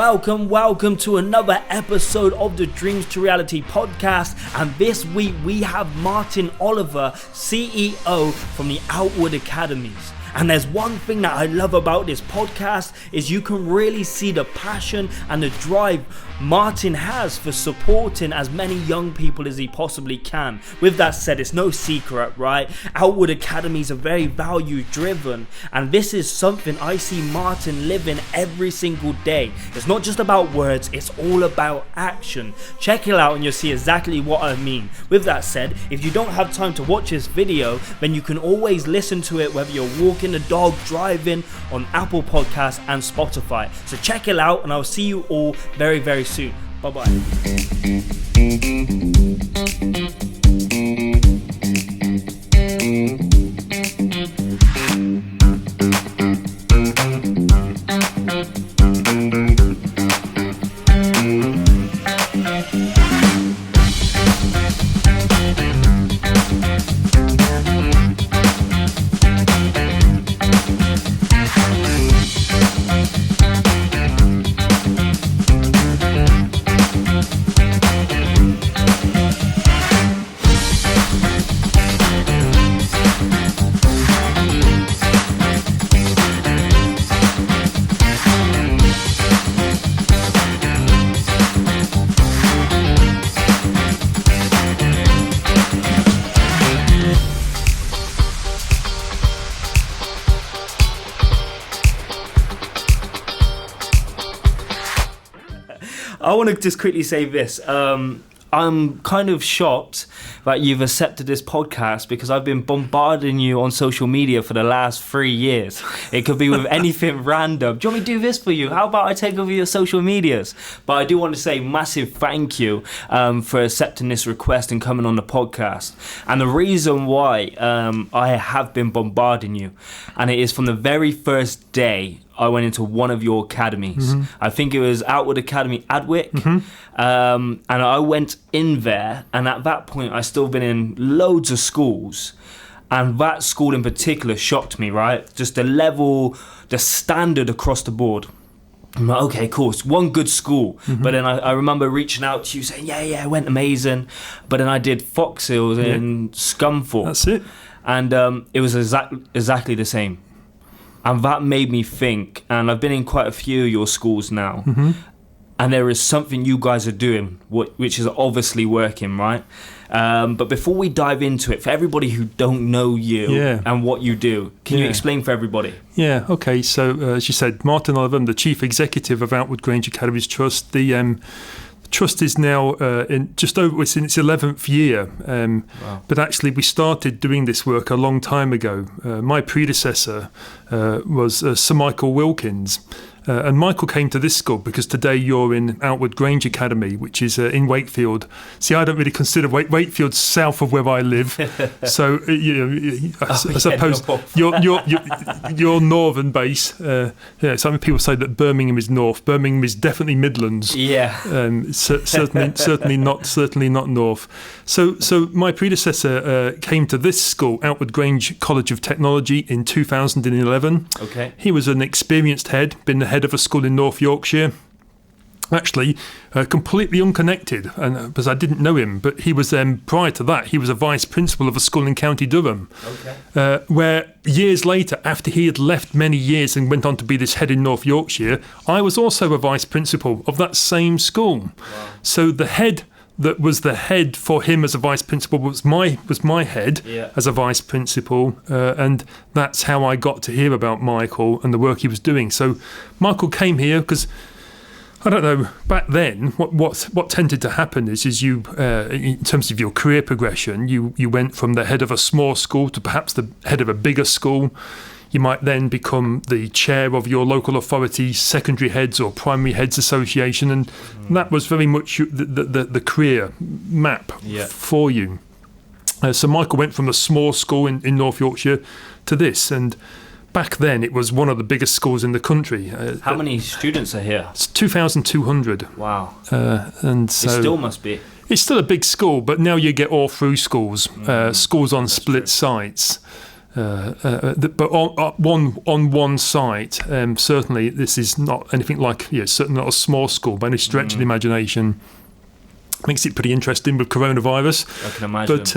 welcome to another episode of the Dreams to Reality podcast. And this week we have Martyn Oliver, CEO from the Outwood Academies. And there's one thing that I love about this podcast is you can really see the passion and the drive Martyn has for supporting as many young people as he possibly can. With that said, it's no secret, right? Outwood Academies are very value driven, and this is something I see Martyn living every single day. It's not just about words, it's all about action. Check it out and you'll see exactly what I mean. With that said, if you don't have time to watch this video, then you can always listen to it whether you're walking the dog, driving, on Apple Podcasts and Spotify. So check it out and I'll see you all very, very soon. Bye bye. I want to just quickly say this. I'm kind of shocked that you've accepted this podcast because I've been bombarding you on social media for the last 3 years. It could be with anything random. Do you want me to do this for you? How about I take over your social medias? But I do want to say massive thank you for accepting this request and coming on the podcast. And the reason why I have been bombarding you, and it is from the very first day I went into one of your academies. Mm-hmm. I think it was Outwood Academy, Adwick. Mm-hmm. And I went in there, and at that point, I still been in loads of schools. And that school in particular shocked me, right? Just the level, the standard across the board. I'm like, okay, cool, it's one good school. Mm-hmm. But then I remember reaching out to you saying, yeah, it went amazing. But then I did Fox Hills in Scunthorpe. That's it. And it was exactly the same. And that made me think, and I've been in quite a few of your schools now, mm-hmm. and there is something you guys are doing, which is obviously working, right? But before we dive into it, for everybody who don't know you and what you do, can you explain for everybody? Yeah, okay. So, as you said, Martyn Oliver, I'm the Chief Executive of Outwood Grange Academies Trust. The Trust is now in just over, it's in its 11th year, wow. But actually we started doing this work a long time ago. My predecessor was Sir Michael Wilkins. And Michael came to this school because today you're in Outwood Grange Academy, which is in Wakefield. See, I don't really consider Wakefield south of where I live, so I suppose your northern base. Some people say that Birmingham is north. Birmingham is definitely Midlands. Yeah, certainly not north. So my predecessor came to this school, Outwood Grange College of Technology, in 2011. Okay, he was an experienced head, been the head of a school in North Yorkshire, actually completely unconnected, and because I didn't know him, but he was prior to that he was a vice principal of a school in County Durham, where years later, after he had left many years and went on to be this head in North Yorkshire, I was also a vice principal of that same school. Wow. So the head that was the head for him as a vice principal was my head as a vice principal, and that's how I got to hear about Michael and the work he was doing. So Michael came here because, I don't know, back then what tended to happen is you in terms of your career progression, you went from the head of a small school to perhaps the head of a bigger school. You might then become the chair of your local authority secondary heads or primary heads association, and that was very much the career map for you. So Michael went from a small school in North Yorkshire to this, and back then it was one of the biggest schools in the country. How many students are here? It's 2,200. Wow. And so it still must be. It's still a big school, but now you get all through schools, schools on split sites. But on one site, certainly this is not anything like, certainly not a small school by any stretch of the imagination. Makes it pretty interesting with coronavirus. I can imagine. But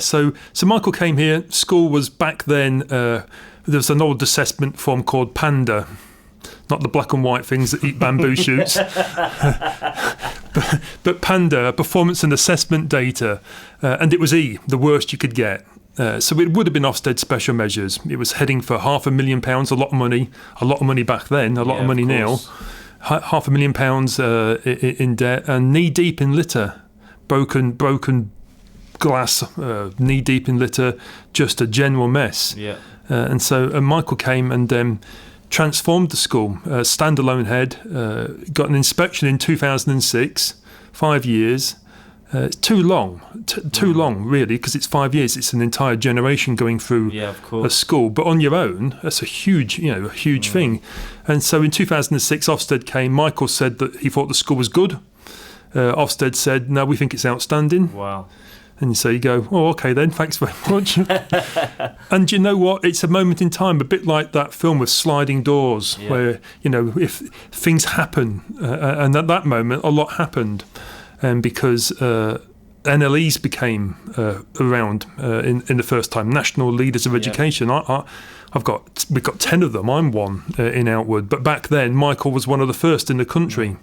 so Michael came here. School was back then. There was an old assessment form called Panda, not the black and white things that eat bamboo shoots, but Panda, performance and assessment data, and it was E, the worst you could get. So it would have been Ofsted special measures. It was heading for £500,000, a lot of money back then, a lot of money now. £500,000 in debt and knee deep in litter, broken glass, knee deep in litter, just a general mess. Yeah. And so Michael came and transformed the school, standalone head, got an inspection in 2006, 5 years. It's too long, really, because it's 5 years. It's an entire generation going through a school. But on your own, that's a huge thing. And so in 2006, Ofsted came. Michael said that he thought the school was good. Ofsted said, no, we think it's outstanding. Wow. And so you go, oh, okay then, thanks very much. And you know what? It's a moment in time, a bit like that film with Sliding Doors, where, if things happen, and at that moment, a lot happened. Because NLEs became around in the first time, National Leaders of Education. We've got 10 of them. I'm one in Outwood. But back then, Michael was one of the first in the country.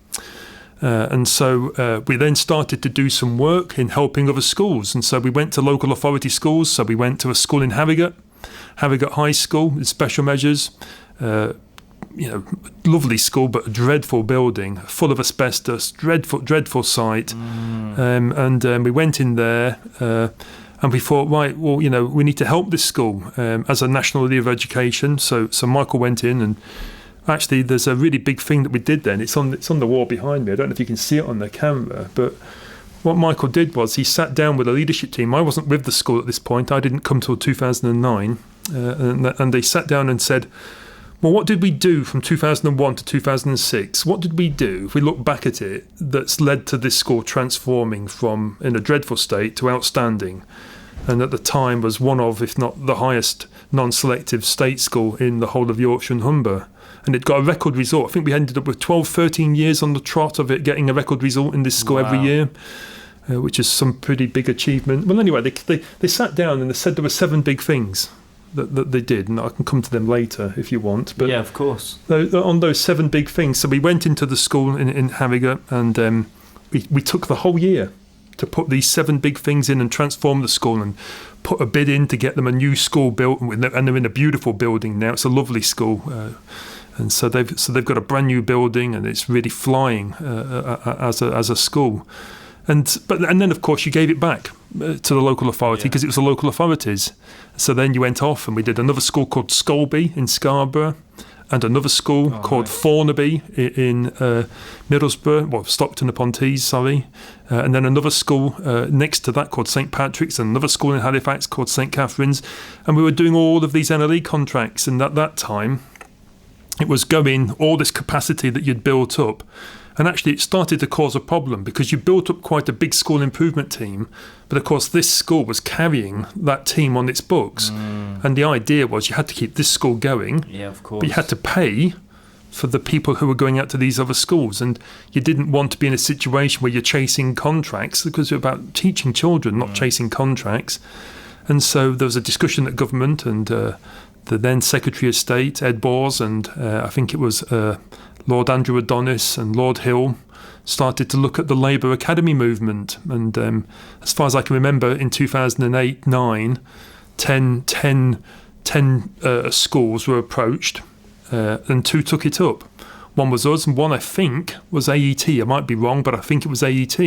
And so we then started to do some work in helping other schools. And so we went to local authority schools. So we went to a school in Harrogate High School with special measures. Lovely school, but a dreadful building, full of asbestos, dreadful site. And we went in there and we thought, right, well, we need to help this school as a National Leader of Education. So Michael went in, and actually there's a really big thing that we did then. It's on the wall behind me. I don't know if you can see it on the camera, but what Michael did was he sat down with a leadership team. I wasn't with the school at this point. I didn't come till 2009. And they sat down and said, well, what did we do from 2001 to 2006? What did we do, if we look back at it, that's led to this school transforming from in a dreadful state to outstanding? And at the time was one of, if not the highest non-selective state school in the whole of Yorkshire and Humber. And it got a record result. I think we ended up with 12, 13 years on the trot of it getting a record result in this school every year, which is some pretty big achievement. Well, anyway, they sat down and they said there were 7 big things that they did, and I can come to them later if you want. But yeah, of course. On those 7 big things, so we went into the school in Harrogate, and we took the whole year to put these 7 big things in and transform the school and put a bid in to get them a new school built, and they're in a beautiful building now. It's a lovely school, and so they've got a brand new building, and it's really flying as a school. And then of course you gave it back to the local authority because it was the local authorities. So then you went off and we did another school called Scolby in Scarborough, and another school called Thornaby in Middlesbrough, Stockton-upon-Tees, and then another school next to that called St Patrick's, and another school in Halifax called St Catherine's. And we were doing all of these NLE contracts, and at that time it was going all this capacity that you'd built up. And actually it started to cause a problem because you built up quite a big school improvement team, but of course this school was carrying that team on its books. And the idea was you had to keep this school going, of course, but you had to pay for the people who were going out to these other schools, and you didn't want to be in a situation where you're chasing contracts, because you're about teaching children, not chasing contracts. And so there was a discussion at government, and the then Secretary of State, Ed Bors, and I think it was Lord Andrew Adonis and Lord Hill started to look at the Labour Academy movement. And as far as I can remember, in 2008-9, 10 schools were approached, and 2 took it up. One was us, and one I think was AET. I might be wrong, but I think it was AET.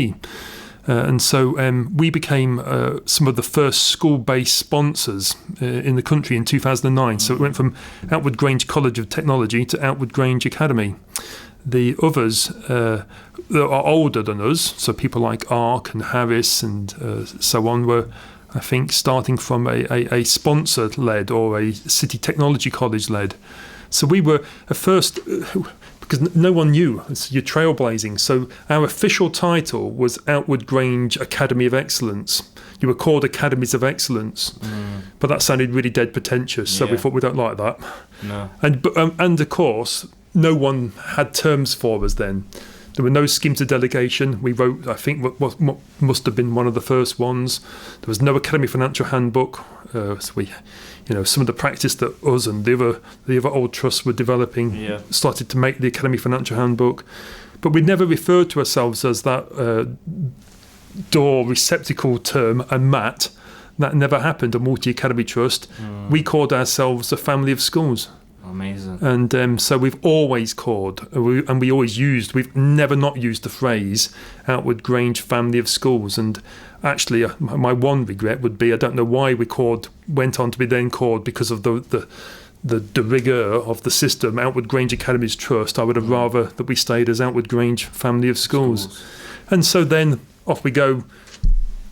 And so we became some of the first school-based sponsors in the country in 2009. So it went from Outwood Grange College of Technology to Outwood Grange Academy. The others that are older than us, so people like Ark and Harris and so on, were, I think, starting from a sponsor-led or a City Technology College-led. So we were at first... because no one knew. So you're trailblazing. So our official title was Outwood Grange Academy of Excellence. you were called Academies of Excellence. But that sounded really dead pretentious, so we thought we don't like that. No. And of course, no one had terms for us then. There were no schemes of delegation. We wrote, I think, what must have been one of the first ones. There was no Academy Financial Handbook. So we, some of the practice that us and the other old trusts were developing started to make the Academy Financial Handbook. But we never referred to ourselves as that door receptacle term, a MAT. That never happened, a multi-academy trust. We called ourselves a family of schools. Amazing. And so we've always called, and we always used, we've never not used the phrase Outwood Grange Family of Schools. And actually, my one regret would be, I don't know why went on to be then called, because of the rigour of the system, Outwood Grange Academies Trust. I would have rather that we stayed as Outwood Grange Family of Schools. And so then off we go.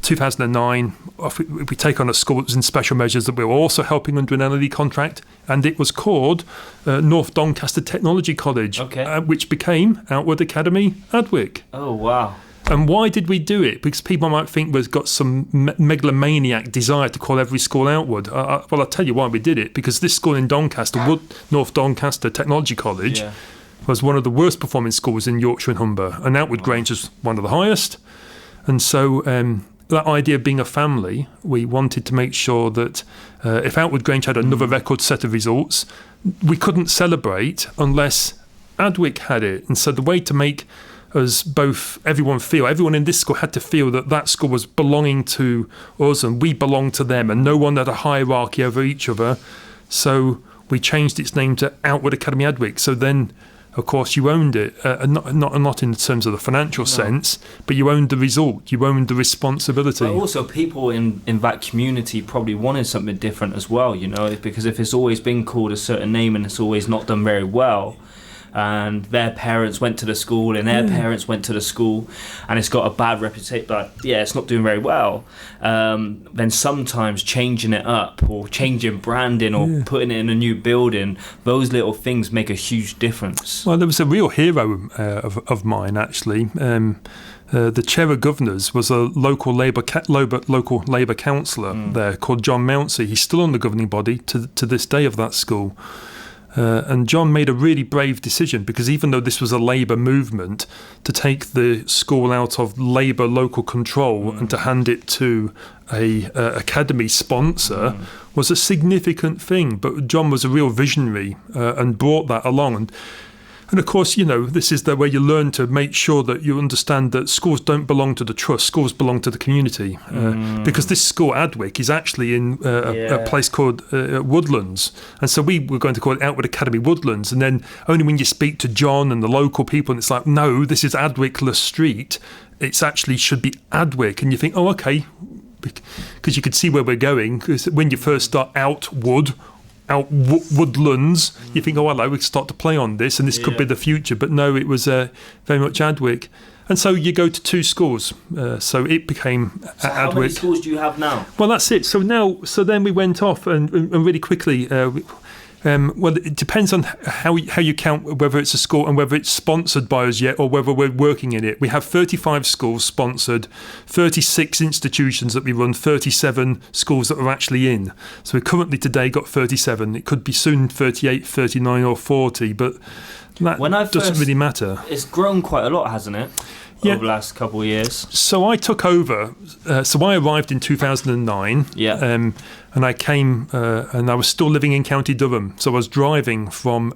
2009, we take on a school that was in special measures that we were also helping under an LLE contract, and it was called North Doncaster Technology College, which became Outwood Academy Adwick. Oh, wow. And why did we do it? Because people might think we've got some megalomaniac desire to call every school Outwood. Well, I'll tell you why we did it. Because this school in Doncaster, North Doncaster Technology College, was one of the worst performing schools in Yorkshire and Humber, and Outwood Grange was one of the highest. And so that idea of being a family, we wanted to make sure that if Outwood Grange had another record set of results, we couldn't celebrate unless Adwick had it. And so the way to make us everyone in this school had to feel that school was belonging to us and we belonged to them, and no one had a hierarchy over each other. So we changed its name to Outwood Academy Adwick. So then, of course, you owned it, not in terms of the financial sense, but you owned the result, you owned the responsibility. But also, people in that community probably wanted something different as well, because if it's always been called a certain name and it's always not done very well, and their parents went to the school and their parents went to the school, and it's got a bad reputation, but it's not doing very well, then sometimes changing it up or changing branding or putting it in a new building, those little things make a huge difference. Well, there was a real hero of mine, actually. The chair of governors was a local Labour councillor there called John Mounsey. He's still on the governing body to this day of that school. And John made a really brave decision, because even though this was a Labour movement, to take the school out of Labour local control and to hand it to a academy sponsor was a significant thing. But John was a real visionary and brought that along. And of course, this is the way you learn to make sure that you understand that schools don't belong to the trust, schools belong to the community. Because this school, Adwick, is actually in a place called Woodlands. And so we were going to call it Outwood Academy Woodlands. And then only when you speak to John and the local people, and it's like, no, this is Adwickless Street. It's actually should be Adwick. And you think, oh, okay, because you could see where we're going. Because when you first start Woodlands, you think, oh, hello, we start to play on this, and this could be the future. But no, it was very much Adwick. And so you go to two schools. So it became so Adwick. How many schools do you have now? Well, that's it. So then we went off and really quickly. Well, it depends on how you count whether it's a school and whether it's sponsored by us yet or whether we're working in it. We have 35 schools sponsored, 36 institutions that we run, 37 schools that are actually in. So we've currently today got 37. It could be soon 38, 39 or 40, but that doesn't really matter. It's grown quite a lot, hasn't it? Over the last couple of years. So I took over. So I arrived in 2009. And I came, and I was still living in County Durham. So I was driving from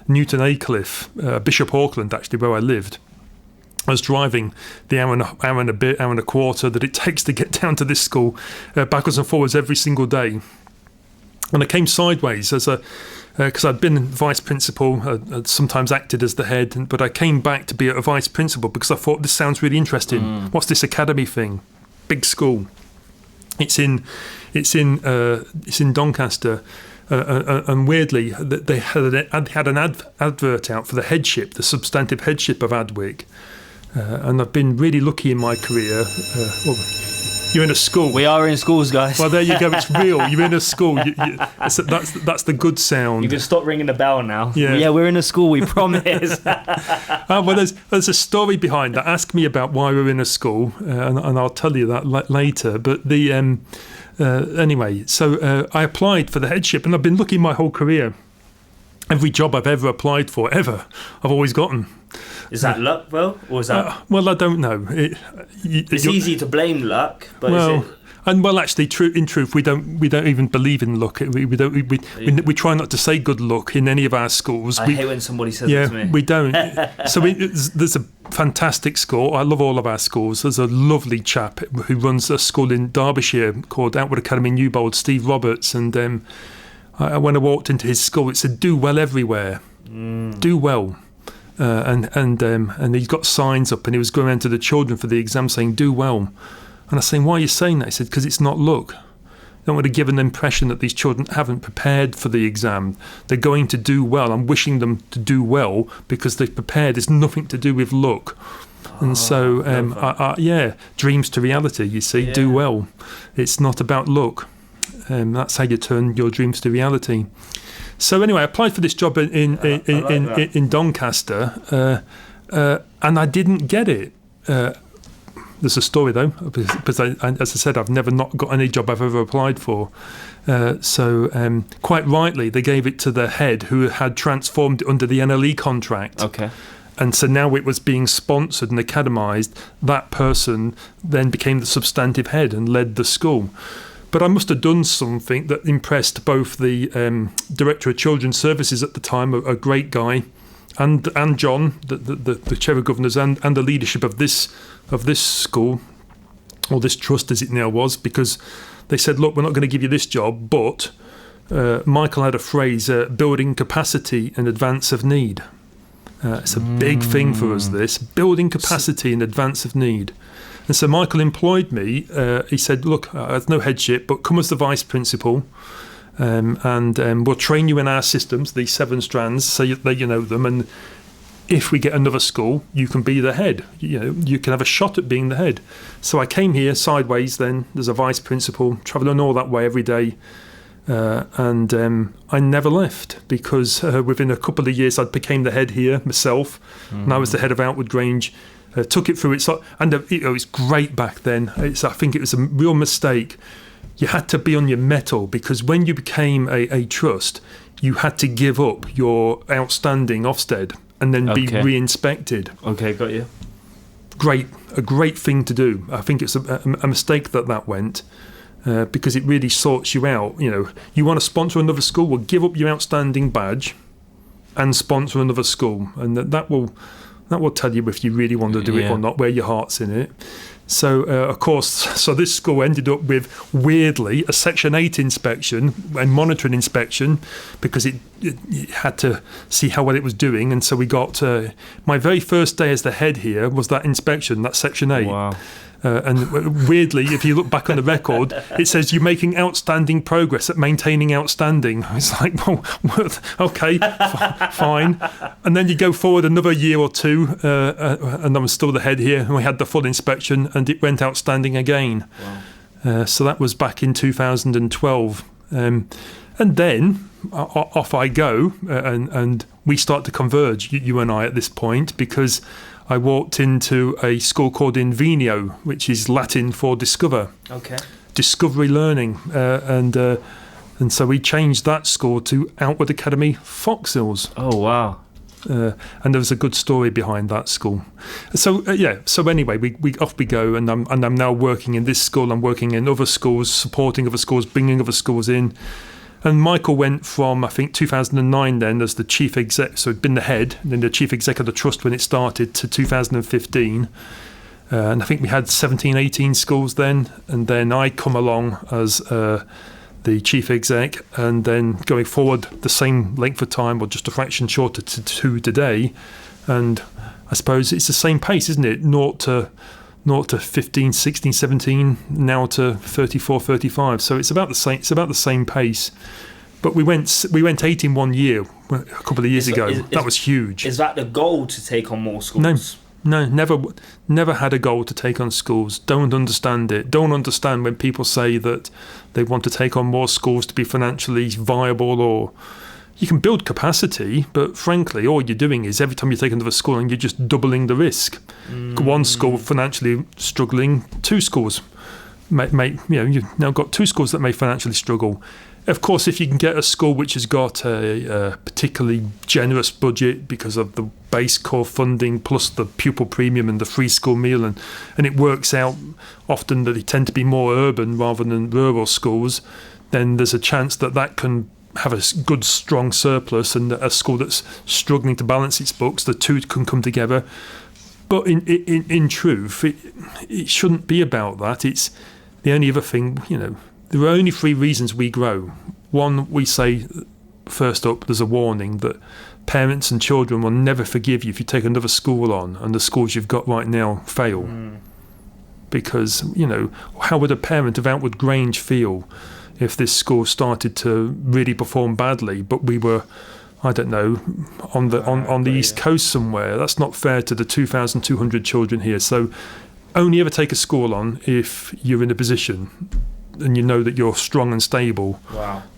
Newton Aycliffe, Bishop Auckland, actually, where I lived. I was driving the hour and a quarter that it takes to get down to this school, backwards and forwards every single day. And I came sideways because I'd been vice principal, I'd sometimes acted as the head, but I came back to be a vice principal because I thought this sounds really interesting. What's this academy thing? Big school. It's in Doncaster, and weirdly, they had an advert out for the headship, the substantive headship of Adwick, and I've been really lucky in my career. You're in a school. We are in schools, guys. Well, there you go. It's real. You're in a school. That's the good sound. You can stop ringing the bell now. Yeah, we're in a school. We promise. Well, there's a story behind that. Ask me about why we're in a school, and I'll tell you that later. But anyway, so I applied for the headship, and I've been lucky my whole career. Every job I've ever applied for, I've always gotten. Is that luck, though, or is that? Well, I don't know. It's easy to blame luck, but actually, in truth, we don't even believe in luck. We try not to say good luck in any of our schools. I hate when somebody says it to me. We don't. So there's a fantastic school. I love all of our schools. There's a lovely chap who runs a school in Derbyshire called Outwood Academy, Newbold, Steve Roberts, and when I walked into his school, it said "Do well everywhere, do well," and he's got signs up, and he was going around to the children for the exam saying "Do well," and I was saying, "Why are you saying that?" He said, "Because it's not luck. I don't want to give an impression that these children haven't prepared for the exam. They're going to do well. I'm wishing them to do well because they've prepared. It's nothing to do with luck." And so, dreams to reality. You see, do well. It's not about luck. That's how you turn your dreams to reality. So anyway, I applied for this job in Doncaster, and I didn't get it. There's a story though, because as I said, I've never not got any job I've ever applied for. So quite rightly, they gave it to the head who had transformed it under the NLE contract. Okay. And so now it was being sponsored and academised. That person then became the substantive head and led the school. But I must have done something that impressed both the director of children's services at the time, a great guy, and John, the chair of governors, and the leadership of this school, or this trust as it now was, because they said, "Look, we're not going to give you this job, but Michael had a phrase: building capacity in advance of need." It's a big thing for us. This building capacity in advance of need. And so Michael employed me. He said, "Look, I have no headship, but come as the vice principal, and we'll train you in our systems, these 7 strands, so you know them. And if we get another school, you can be the head. You can have a shot at being the head." So I came here sideways. Then there's a vice principal, travelling all that way every day, and I never left because within a couple of years I became the head here myself, and I was the head of Outwood Grange. Took it through and it was great back then. I think it was a real mistake. You had to be on your mettle because when you became a trust, you had to give up your outstanding Ofsted and then be re-inspected. Okay, got you. A great thing to do. I think it's a mistake that went because it really sorts you out. You want to sponsor another school, well, give up your outstanding badge and sponsor another school, and that will tell you if you really want to do it or not, where your heart's in it. So, of course, this school ended up with, weirdly, a Section 8 inspection and monitoring inspection because it had to see how well it was doing. And so we got, my very first day as the head here was that inspection, that Section 8. Wow. And weirdly, if you look back on the record, it says you're making outstanding progress at maintaining outstanding. It's like, well, okay, fine. And then you go forward another year or two, and I'm still the head here, and we had the full inspection, and it went outstanding again. Wow. So that was back in 2012. And then off I go, and we start to converge, you and I, at this point, because I walked into a school called Invenio, which is Latin for discover. Okay. Discovery learning. And so we changed that school to Outwood Academy, Foxhills. Oh, wow. And there was a good story behind that school. So anyway, we off we go, and I'm now working in this school. I'm working in other schools, supporting other schools, bringing other schools in. And Michael went from, I think, 2009 then as the chief exec, so he'd been the head, and then the chief exec of the trust when it started, to 2015. And I think we had 17, 18 schools then. And then I come along as the chief exec, and then going forward the same length of time, or just a fraction shorter to today. And I suppose it's the same pace, isn't it? 0 to 15, 16, 17, now to 34, 35. So it's about the same. It's about the same pace. But we went 8 in 1 year a couple of years ago. That was huge. Is that the goal, to take on more schools? No, never had a goal to take on schools. Don't understand it. Don't understand when people say that they want to take on more schools to be financially viable, or you can build capacity, but frankly, all you're doing is every time you take another school and you're just doubling the risk. One school financially struggling, two schools you've now got two schools that may financially struggle. Of course, if you can get a school which has got a particularly generous budget because of the base core funding plus the pupil premium and the free school meal, and it works out often that they tend to be more urban rather than rural schools, then there's a chance that can have a good, strong surplus, and a school that's struggling to balance its books, the two can come together. But in truth, it shouldn't be about that. It's the only other thing, there are only three reasons we grow. One, we say, first up, there's a warning that parents and children will never forgive you if you take another school on and the schools you've got right now fail. Because, how would a parent of Outwood Grange feel if this school started to really perform badly, but we were, I don't know, on the East Coast somewhere? That's not fair to the 2,200 children here. So only ever take a school on if you're in a position and you know that you're strong and stable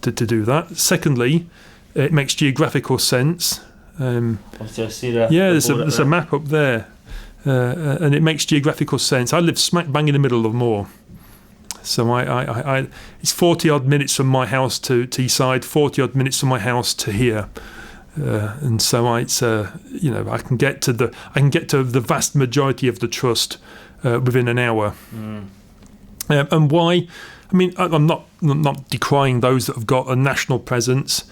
to do that. Secondly, it makes geographical sense. I see that. Yeah, there's a map up there, and it makes geographical sense. I live smack bang in the middle of Moor, so I it's 40 odd minutes from my house to Teesside, 40 odd minutes from my house to here, and so I can get to the vast majority of the trust within an hour. And why? I mean, I'm not decrying those that have got a national presence.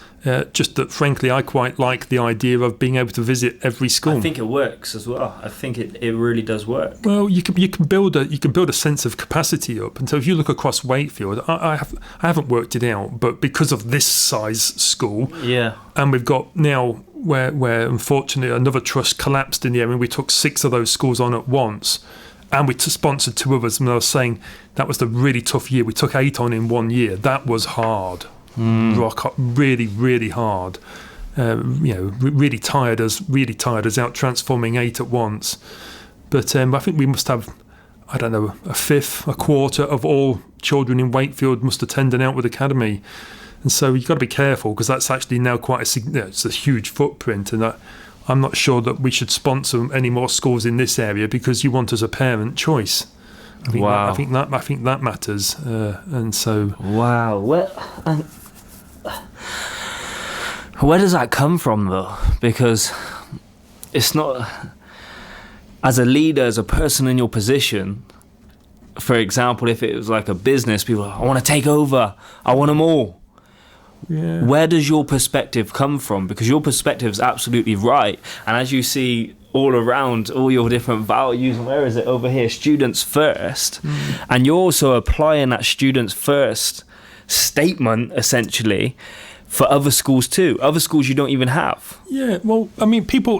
Just that, frankly, I quite like the idea of being able to visit every school. I think it works as well. I think it really does work. Well, you can build a sense of capacity up, and so if you look across Wakefield, I haven't worked it out, but because of this size school, and we've got now where unfortunately another trust collapsed in the area, and we took 6 of those schools on at once. And we sponsored 2 others, and I was saying that was the really tough year. We took 8 on in 1 year. That was hard, really, really hard. Really tired us out transforming 8 at once. But I think we must have, I don't know, a quarter of all children in Wakefield must attend an Outwood Academy, and so you've got to be careful because that's actually now it's a huge footprint, and I'm not sure that we should sponsor any more schools in this area because you want, as a parent, choice. I think that matters, and so. Wow, where does that come from, though? Because it's not, as a leader, as a person in your position. For example, if it was like a business, people, I want to take over. I want them all. Yeah. Where does your perspective come from? Because your perspective is absolutely right, and as you see all around, all your different values, and where is it over here, students first, and you're also applying that students first statement essentially for other schools too, other schools you don't even have. Yeah, well, I mean, people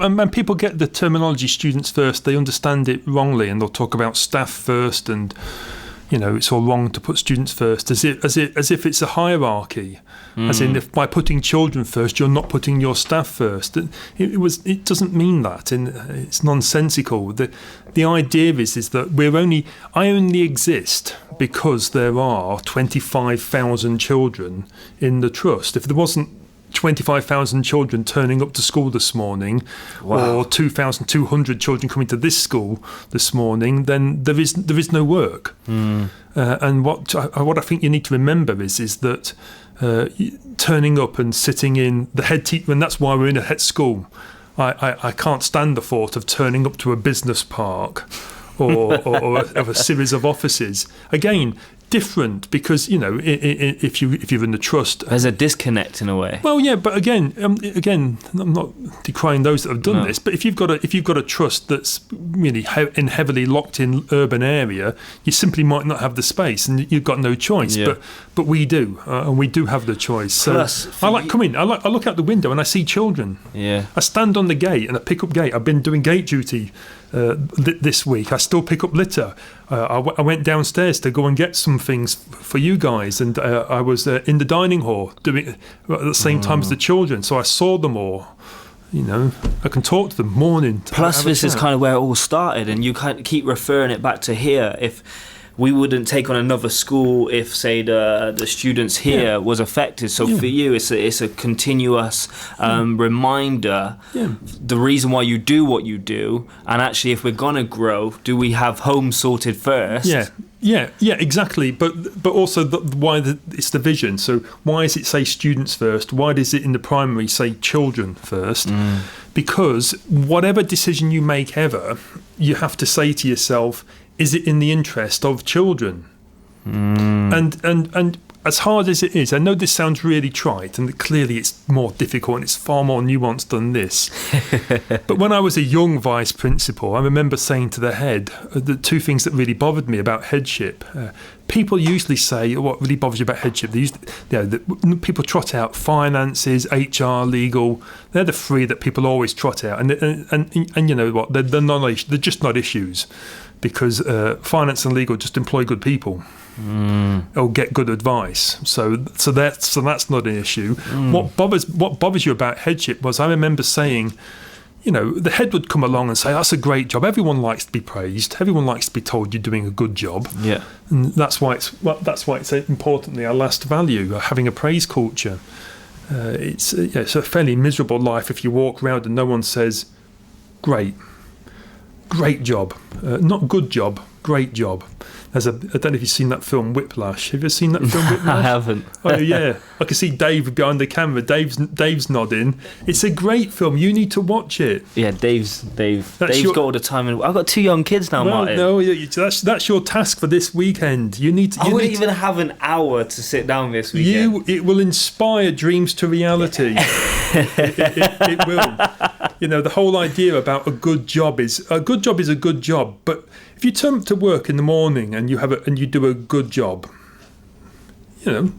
get the terminology students first, they understand it wrongly, and they'll talk about staff first, and it's all wrong to put students first, as if it's a hierarchy, as in if by putting children first, you're not putting your staff first. It doesn't mean that, and it's nonsensical. The idea is that I only exist because there are 25,000 children in the trust. If there wasn't 25,000 children turning up to school this morning, or 2,200 children coming to this school this morning, then there is no work. And what I think you need to remember is that turning up and sitting in the head teacher, and that's why we're in a head school. I can't stand the thought of turning up to a business park or of a series of offices. Again, different because if you're in the trust, there's a disconnect in a way. Well, yeah, but again, I'm not decrying those that have done this. But if you've got a trust that's really heavily locked in urban area, you simply might not have the space, and you've got no choice. Yeah. But we do, and we do have the choice. So I look out the window and I see children. Yeah. I stand on the gate and I pick up gate. I've been doing gate duty this week. I still pick up litter. I went downstairs to go and get some things for you guys, and I was in the dining hall doing it at the same time as the children, so I saw them all. I can talk to them morning. Plus, this is kind of where it all started, and you kind of keep referring it back to here. If we wouldn't take on another school if, say, the students here was affected. So for you, it's a continuous reminder, the reason why you do what you do, and actually if we're going to grow, do we have home sorted first? Yeah, exactly. But also it's the vision. So why does it say students first? Why does it in the primary say children first? Because whatever decision you make ever, you have to say to yourself, is it in the interest of children? And as hard as it is, I know this sounds really trite, and clearly it's more difficult and it's far more nuanced than this. But when I was a young vice principal, I remember saying to the head the two things that really bothered me about headship. People usually say, what really bothers you about headship? People trot out finances, HR, legal. They're the three that people always trot out. And you know what? They're just not issues. Because finance and legal just employ good people or get good advice. So that's not an issue. What bothers you about headship was, I remember saying, the head would come along and say, that's a great job. Everyone likes to be praised. Everyone likes to be told you're doing a good job. Yeah. And that's why it's importantly our last value, having a praise culture. It's a fairly miserable life if you walk around and no one says, great job, not good job, great job. I don't know if you've seen that film Whiplash. Have you seen that film Whiplash? I haven't. Oh yeah, I can see Dave behind the camera. Dave's nodding. It's a great film. You need to watch it. Yeah, Dave's got all the time. I've got 2 young kids now, Martyn. No, that's your task for this weekend. I wouldn't even have an hour to sit down this weekend. It will inspire dreams to reality. it will. The whole idea about a good job is a good job, but if you turn up to work in the morning and you do a good job,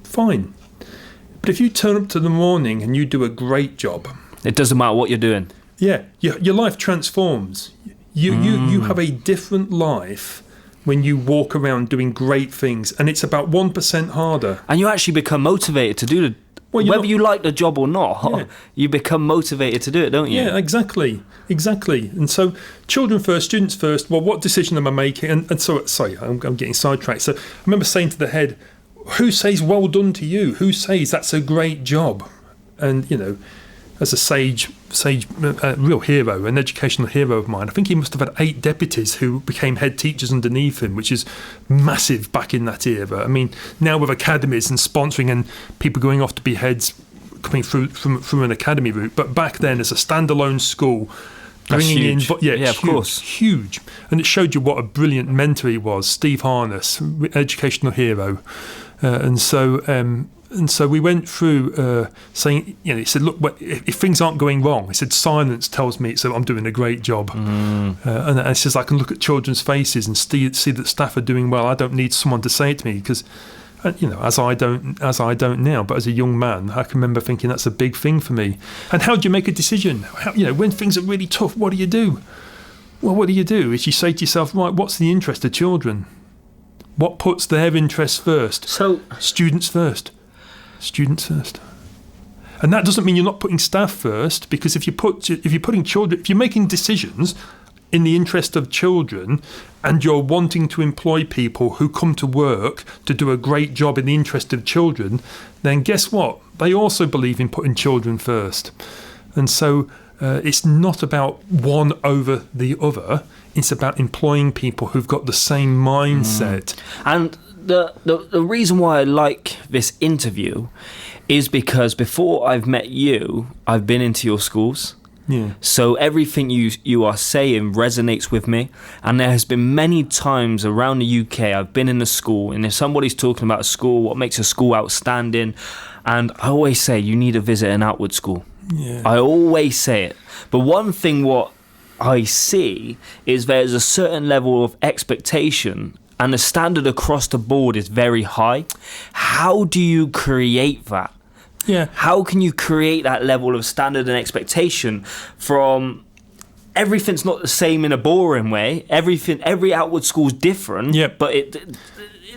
fine. But if you turn up to the morning and you do a great job, it doesn't matter what you're doing. Yeah, your life transforms. You have a different life when you walk around doing great things, and it's about 1% harder. And you actually become motivated to do whether you like the job or not, you become motivated to do it, don't you? Yeah, exactly. And so, children first, students first. Well, what decision am I making? And so, sorry, I'm getting sidetracked. So, I remember saying to the head, "Who says well done to you? Who says that's a great job?" And as a sage, real hero, an educational hero of mine, I think he must have had 8 deputies who became head teachers underneath him, which is massive back in that era. I mean, now with academies and sponsoring and people going off to be heads coming through an academy route, but back then as a standalone school, bringing in, of course, huge, and it showed you what a brilliant mentor he was. Steve Harness, educational hero, And so we went through saying, he said, look, if things aren't going wrong, he said, silence tells me I'm doing a great job. And he says, I can look at children's faces and see that staff are doing well. I don't need someone to say it to me because, as I don't now, but as a young man, I can remember thinking that's a big thing for me. And how do you make a decision? When things are really tough, what do you do? Well, what do you do? Is you say to yourself, right, what's the interest of children? What puts their interests first? So students first. And that doesn't mean you're not putting staff first, because if you're making decisions in the interest of children and you're wanting to employ people who come to work to do a great job in the interest of children, then guess what? They also believe in putting children first. And so it's not about one over the other. It's about employing people who've got the same mindset. And the reason why I like this interview is because before I've met you, I've been into your schools. Yeah. So everything you are saying resonates with me. And there has been many times around the UK I've been in a school, and if somebody's talking about a school, what makes a school outstanding, and I always say you need to visit an Outwood school. Yeah. I always say it. But one thing what I see is there's a certain level of expectation, and the standard across the board is very high. How do you create that? Yeah. How can you create that level of standard and expectation from everything's not the same in a boring way? Every Outwood school's different, Yep. but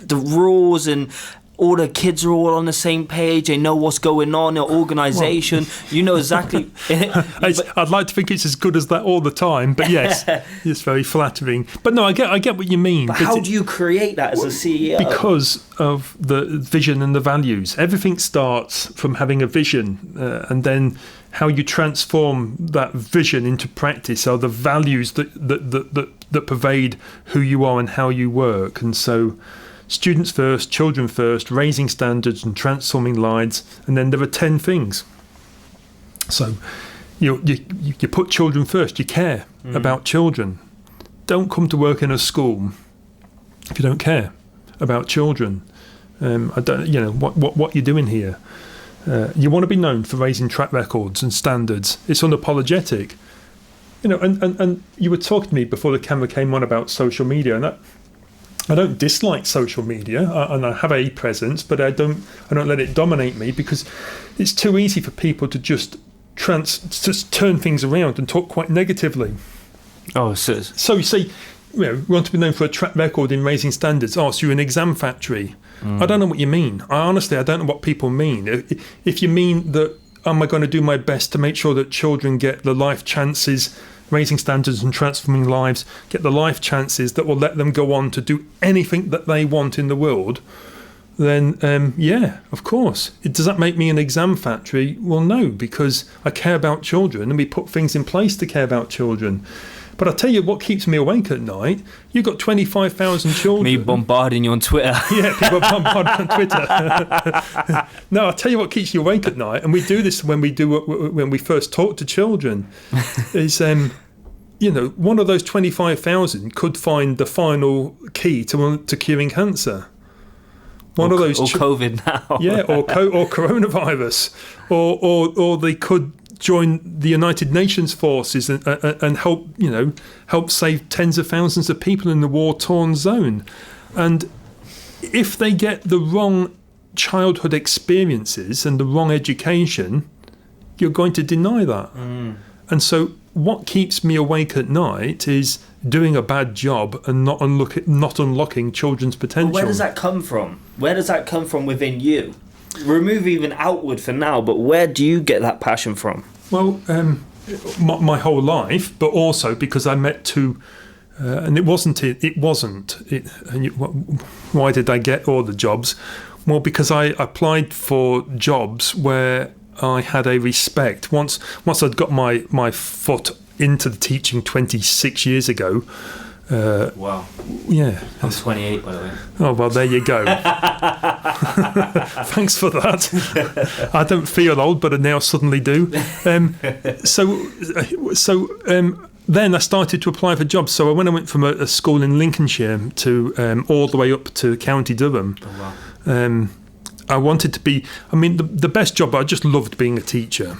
the rules and all the kids are all on the same page. They know what's going on. Their organisation. You know exactly. I'd like to think it's as good as that all the time, but yes, it's very flattering. But no, I get what you mean. But how do you create that as a CEO? Because of the vision and the values. Everything starts from having a vision, and then how you transform that vision into practice are the values that pervade who you are and how you work. And so, students first, children first, raising standards and transforming lives, and then there are 10 things. So you put children first, you care about children. Don't come to work in a school if you don't care about children. I don't, what you're doing here. You want to be known for raising track records and standards. It's unapologetic. And you were talking to me before the camera came on about social media, and I don't dislike social media, and I have a presence, but I don't let it dominate me, because it's too easy for people to just turn things around and talk quite negatively. Oh, so you say, we want to be known for a track record in raising standards. Oh, so you're an exam factory. I don't know what you mean. I don't know what people mean. If you mean that, am I going to do my best to make sure that children get the life chances, raising standards and transforming lives, get the life chances that will let them go on to do anything that they want in the world, then yeah, of course. Does that make me an exam factory? Well, no, because I care about children and we put things in place to care about children. But I'll tell you what keeps me awake at night. You've got 25,000 children. Me bombarding you on Twitter. Yeah, people bombard on Twitter. No, I'll tell you what keeps you awake at night, and we do this when we first talk to children, is one of those 25,000 could find the final key to curing cancer. One of those, or COVID now. Yeah, or coronavirus, or they could join the United Nations forces and help save tens of thousands of people in the war-torn zone. And if they get the wrong childhood experiences and the wrong education, you're going to deny that. And so what keeps me awake at night is doing a bad job and not unlocking children's potential. But where does that come from? Where does that come from within you? Remove even Outwood for now, but where do you get that passion from? Well, my whole life, but also because I met two, and why did I get all the jobs? Well, because I applied for jobs where I had a respect. Once I'd got my foot into the teaching 26 years ago. Wow. Yeah. I'm 28, by the way. Oh, well, there you go. Thanks for that. I don't feel old, but I now suddenly do. Then I started to apply for jobs. So when I went from a school in Lincolnshire to all the way up to County Durham, I wanted to be, the best job, I just loved being a teacher,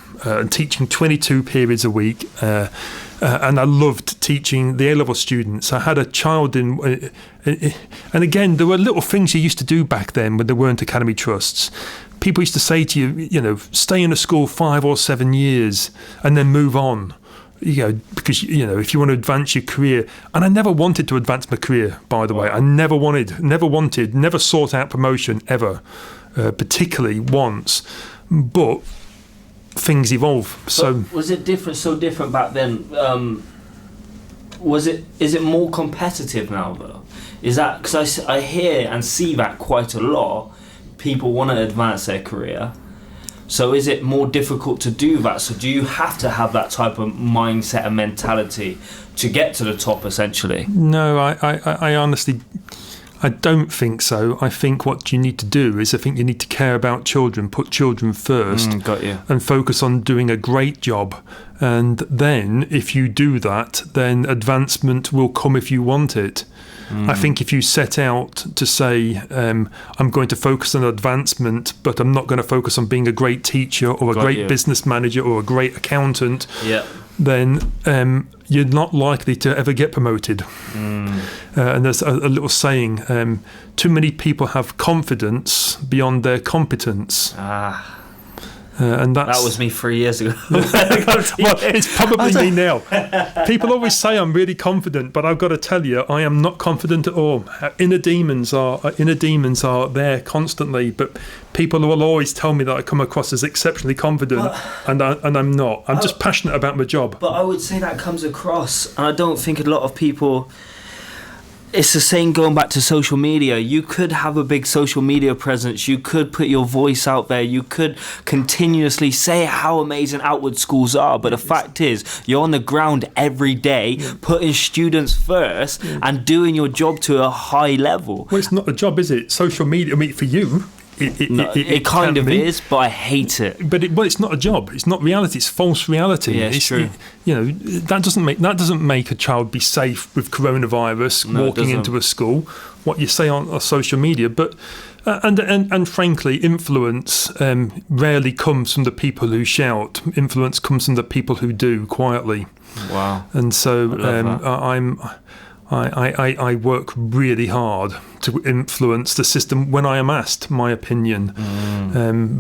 teaching 22 periods a week, and I loved teaching the A-level students. I had a child in, and again, there were little things you used to do back then when there weren't academy trusts. People used to say to you, stay in a school 5 or 7 years and then move on. Because if you want to advance your career, and I never wanted to advance my career, by the way. I never sought out promotion ever, particularly once, but things evolve. So was it different back then? Is it more competitive now though? Is that because I hear and see that quite a lot? People want to advance their career. So is it more difficult to do that? So do you have to have that type of mindset and mentality to get to the top, essentially? No, I honestly, I don't think so. I think what you need to do is, you need to care about children, put children first, got you. And focus on doing a great job. And then if you do that, then advancement will come if you want it. I think if you set out to say, I'm going to focus on advancement, but I'm not going to focus on being a great teacher or a great business manager or a great accountant, then you're not likely to ever get promoted. And there's a little saying, too many people have confidence beyond their competence. And that was me 3 years ago. Well, it's probably me now. People always say I'm really confident, but I've got to tell you, I am not confident at all. Inner demons are there constantly, but people will always tell me that I come across as exceptionally confident, and I'm not. I'm just passionate about my job. But I would say that comes across, and I don't think a lot of people. It's the same going back to social media. You could have a big social media presence. You could put your voice out there. You could continuously say how amazing Outwood schools are. But the fact is, you're on the ground every day, putting students first and doing your job to a high level. Well, it's not a job, is it? Social media, I mean, for you, it kind of is, but I hate it. But it's not a job. It's not reality. It's false reality. Yeah, it's true. That doesn't make a child be safe with coronavirus walking into a school. What you say on social media, but and frankly, influence rarely comes from the people who shout. Influence comes from the people who do quietly. Wow. And so I work really hard to influence the system when I am asked my opinion.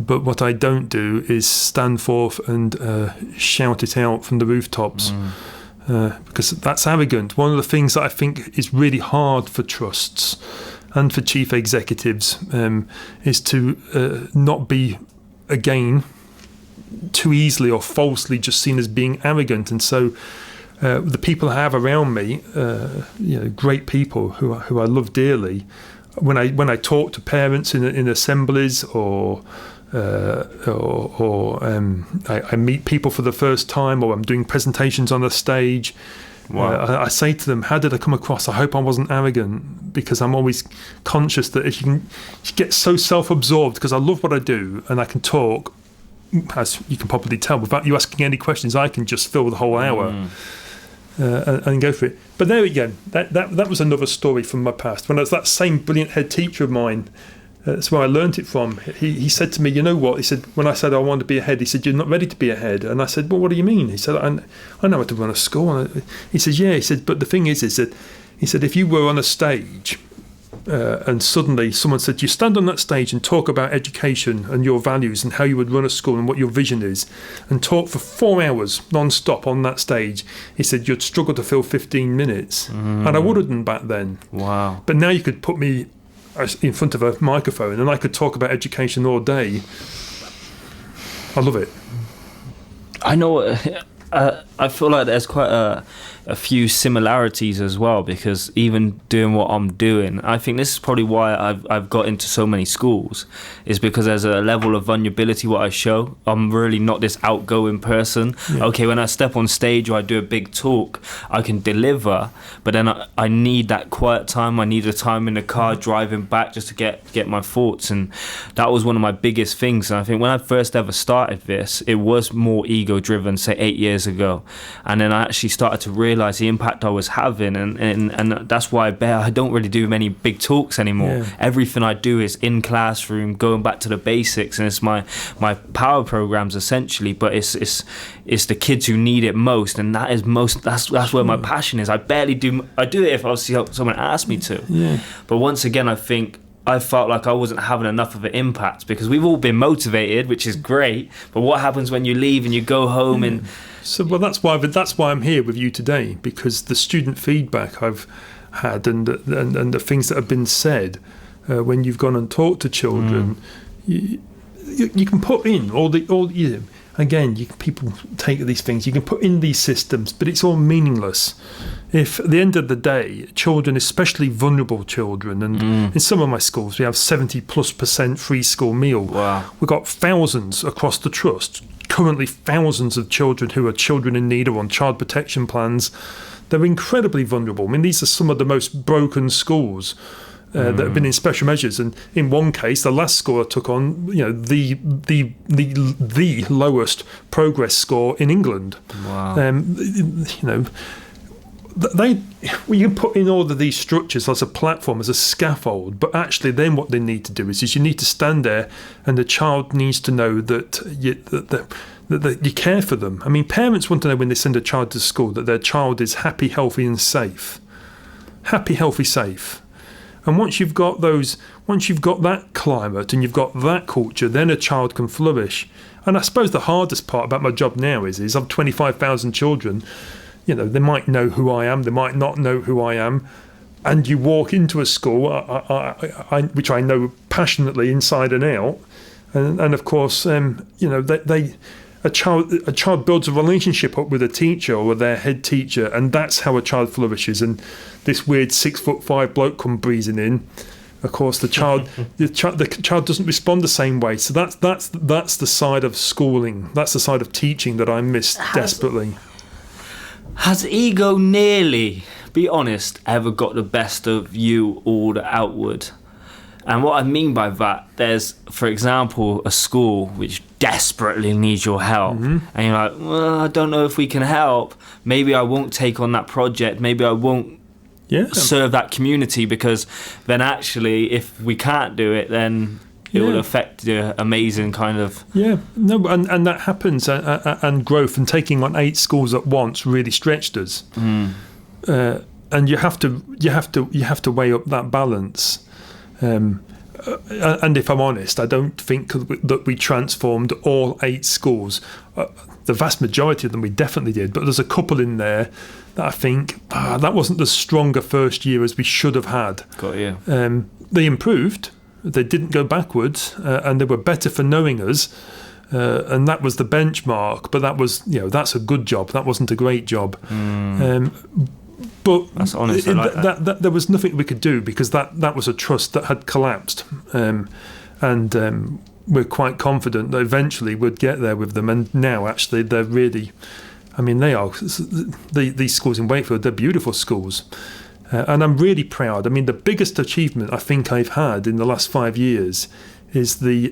But what I don't do is stand forth and shout it out from the rooftops, because that's arrogant. One of the things that I think is really hard for trusts and for chief executives is to not be, again, too easily or falsely just seen as being arrogant. And so the people I have around me, great people who I love dearly. When I talk to parents in assemblies or I meet people for the first time, or I'm doing presentations on a stage. Wow. I say to them, how did I come across? I hope I wasn't arrogant, because I'm always conscious that if you get so self-absorbed, because I love what I do and I can talk, as you can probably tell, without you asking any questions, I can just fill the whole hour. And go for it. But there we go. That was another story from my past. When I was that same brilliant head teacher of mine, that's where I learnt it from. He said to me, you know what? He said, when I said I wanted to be a head, he said, you're not ready to be a head. And I said, well, what do you mean? He said, I know how to run a school. He said, yeah. He said, but the thing is that, he said, if you were on a stage and suddenly someone said, you stand on that stage and talk about education and your values and how you would run a school and what your vision is, and talk for 4 hours non-stop on that stage, he said, you'd struggle to fill 15 minutes. And I would have done back then. Wow. But now you could put me in front of a microphone and I could talk about education all day. I love it. I know. I feel like there's quite a few similarities as well, because even doing what I'm doing, I think this is probably why I've got into so many schools, is because there's a level of vulnerability what I show. I'm really not this outgoing person. Okay, when I step on stage or I do a big talk, I can deliver, but then I need that quiet time. I need a time in the car driving back just to get my thoughts, and that was one of my biggest things. And I think when I first ever started this, it was more ego driven, say 8 years ago, and then I actually started to realize the impact I was having, and that's why I don't really do many big talks anymore. Everything I do is in classroom, going back to the basics, and it's my power programs essentially, but it's the kids who need it most, and that's where my passion is. I do it if obviously someone asked me to, but once again I felt like I wasn't having enough of an impact, because we've all been motivated, which is great, but what happens when you leave and you go home and... So, well, that's why I'm here with you today, because the student feedback I've had and the things that have been said when you've gone and talked to children, you can put in people take these things, you can put in these systems, but it's all meaningless if at the end of the day, children, especially vulnerable children, and in some of my schools we have 70+% free school meal. Wow. We've got thousands across the trust, currently thousands of children who are children in need or on child protection plans. They're incredibly vulnerable. I mean, these are some of the most broken schools that have been in special measures, and in one case, the last school I took on, the lowest progress score in England. Wow. You can put in all of these structures as a platform, as a scaffold, but actually then what they need to do is you need to stand there, and the child needs to know that you care for them. I mean, parents want to know when they send a child to school that their child is happy, healthy and safe. Happy, healthy, safe. And once you've got that climate and you've got that culture, then a child can flourish. And I suppose the hardest part about my job now is I've 25,000 children. You know, they might know who I am, they might not know who I am. And you walk into a school, which I know passionately inside and out. And of course, you know, a child builds a relationship up with a teacher or with their head teacher, and that's how a child flourishes. And this weird 6'5" bloke come breezing in. Of course, the child doesn't respond the same way. So that's the side of schooling. That's the side of teaching that I miss desperately. Has ego nearly, be honest, ever got the best of you or Outwood? And what I mean by that, there's, for example, a school which desperately needs your help. And you're like, well, I don't know if we can help. Maybe I won't take on that project. Maybe I won't serve that community, because then actually, if we can't do it, then it will affect the amazing kind of... Yeah, no, and that happens. And growth and taking on 8 schools at once really stretched us. And you have to weigh up that balance. And if I'm honest, I don't think that we transformed all 8 schools. The vast majority of them we definitely did, but there's a couple in there that I think that wasn't as strong a first year as we should have had. Got you. They improved, they didn't go backwards, and they were better for knowing us, and that was the benchmark. But that was, you know, that's a good job. That wasn't a great job. But that's honest. I like that. There was nothing we could do, because that was a trust that had collapsed, and we're quite confident that eventually we'd get there with them. And now, actually, they're really, I mean, they are these schools in Wakefield. They're beautiful schools, and I'm really proud. I mean, the biggest achievement I think I've had in the last 5 years is the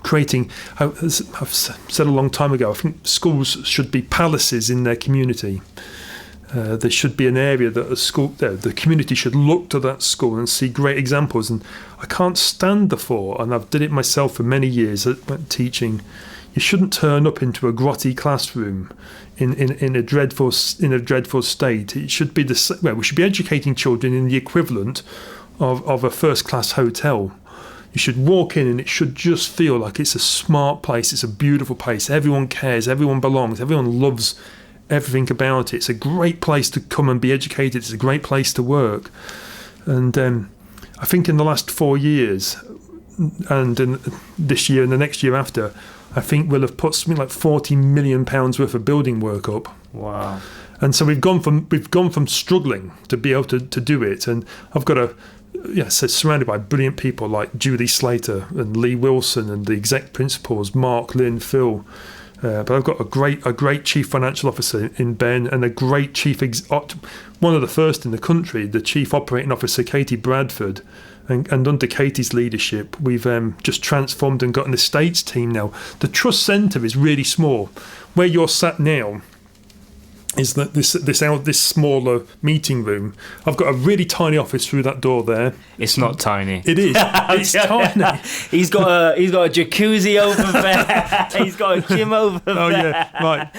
creating. I've said a long time ago, I think schools should be palaces in their community. There should be an area that the community should look to that school and see great examples. And I can't stand the thought, and I've did it myself for many years at teaching. You shouldn't turn up into a grotty classroom in a dreadful state. It should be we should be educating children in the equivalent of a first class hotel. You should walk in and it should just feel like it's a smart place. It's a beautiful place. Everyone cares. Everyone belongs. Everyone loves everything about it. It's a great place to come and be educated. It's a great place to work. And I think in the last 4 years, and in this year and the next year after, I think we'll have put something like £40 million worth of building work up. Wow. And so we've gone from struggling to be able to do it. And I've got so surrounded by brilliant people like Julie Slater and Lee Wilson and the exec principals, Mark, Lynn, Phil. But I've got a great chief financial officer in Ben, and a great one of the first in the country, the chief operating officer, Katie Bradford. And under Katie's leadership, we've just transformed and got an estates team now. The trust centre is really small. Where you're sat now is that this smaller meeting room. I've got a really tiny office through that door there. It's not tiny. It is. It's tiny. He's got a jacuzzi over there. He's got a gym over there. Oh yeah, right.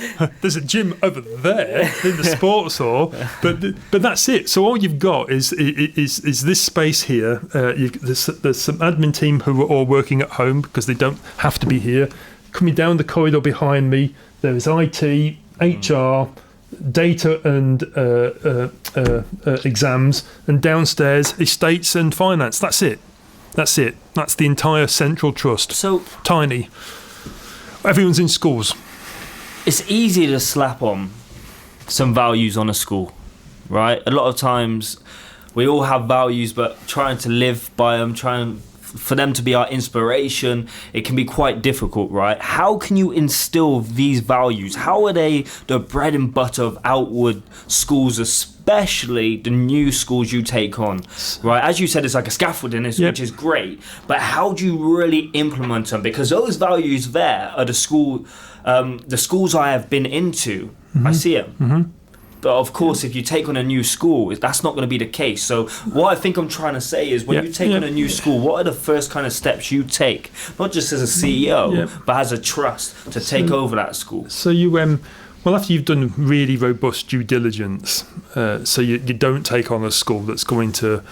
There's a gym over there in the sports hall, but that's it. So all you've got is this space here. There's some admin team who are all working at home because they don't have to be here. Coming down the corridor behind me, there is IT, HR. Data and exams, and downstairs estates and finance. That's it. That's the entire central trust. So tiny. Everyone's in schools. It's easy to slap on some values on a school, right? A lot of times we all have values, but trying to live by them, for them to be our inspiration, it can be quite difficult, right? How can you instill these values? How are they the bread and butter of Outwood schools, especially the new schools you take on, right? As you said, it's like a scaffolding, which is great, but how do you really implement them? Because those values there are the schools I have been into. I see them. Mm-hmm. But of course, if you take on a new school, that's not going to be the case. So what I think I'm trying to say is when you take on a new school, what are the first kind of steps you take? Not just as a CEO, but as a trust to take over that school. So you, after you've done really robust due diligence, so you don't take on a school that's going to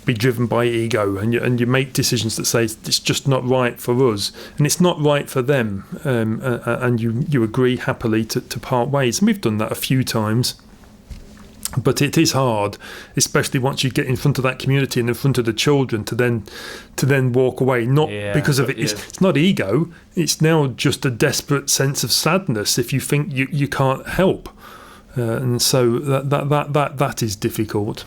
be driven by ego, and you make decisions that say it's just not right for us, and it's not right for them, and you agree happily to part ways. And we've done that a few times. But it is hard, especially once you get in front of that community and in front of the children, to then walk away. Not because of it. It's not ego. It's now just a desperate sense of sadness if you think you can't help, and so that is difficult.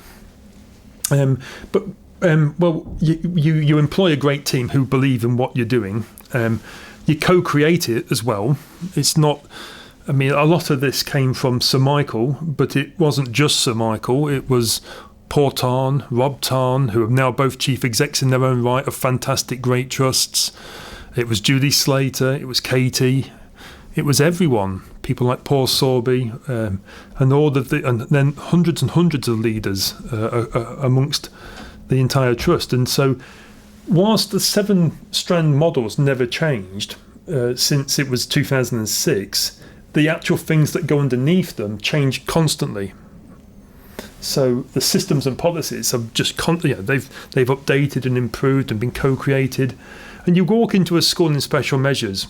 But you employ a great team who believe in what you're doing. You co-create it as well. It's not. I mean, a lot of this came from Sir Michael, but it wasn't just Sir Michael. It was Paul Tarn, Rob Tarn, who are now both chief execs in their own right of fantastic, great trusts. It was Judy Slater. It was Katie. It was everyone. People like Paul Sorby, and then hundreds and hundreds of leaders amongst the entire trust. And so, whilst the 7-strand models never changed since it was 2006. The actual things that go underneath them change constantly. So the systems and policies have just they've updated and improved and been co-created. And you walk into a school in special measures,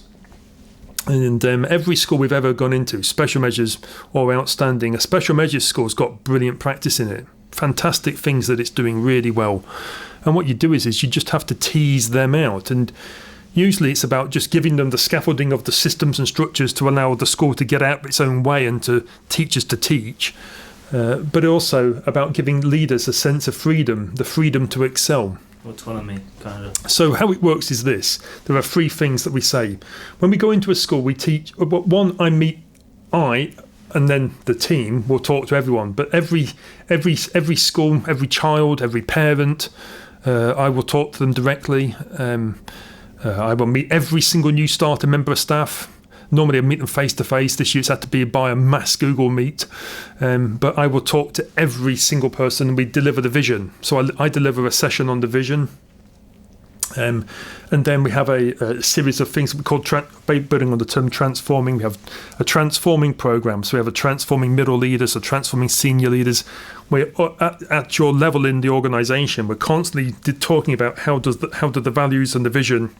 and every school we've ever gone into, special measures or outstanding, a special measures school's got brilliant practice in it, fantastic things that it's doing really well. And what you do is you just have to tease them out, and usually it's about just giving them the scaffolding of the systems and structures to allow the school to get out its own way and to teachers to teach, but also about giving leaders a sense of freedom, the freedom to excel. Autonomy, kind of. So how it works is this. There are 3 things that we say. When we go into a school, we teach, one, I and then the team will talk to everyone, but every school, every child, every parent, I will talk to them directly. I will meet every single new starter member of staff. Normally I meet them face to face. This year it's had to be by a mass Google Meet. But I will talk to every single person, and we deliver the vision. So I deliver a session on the vision. And then we have a series of things that we call, building on the term transforming. We have a transforming program. So we have a transforming middle leaders, a transforming senior leaders. We're at your level in the organisation. We're constantly talking about how do the values and the vision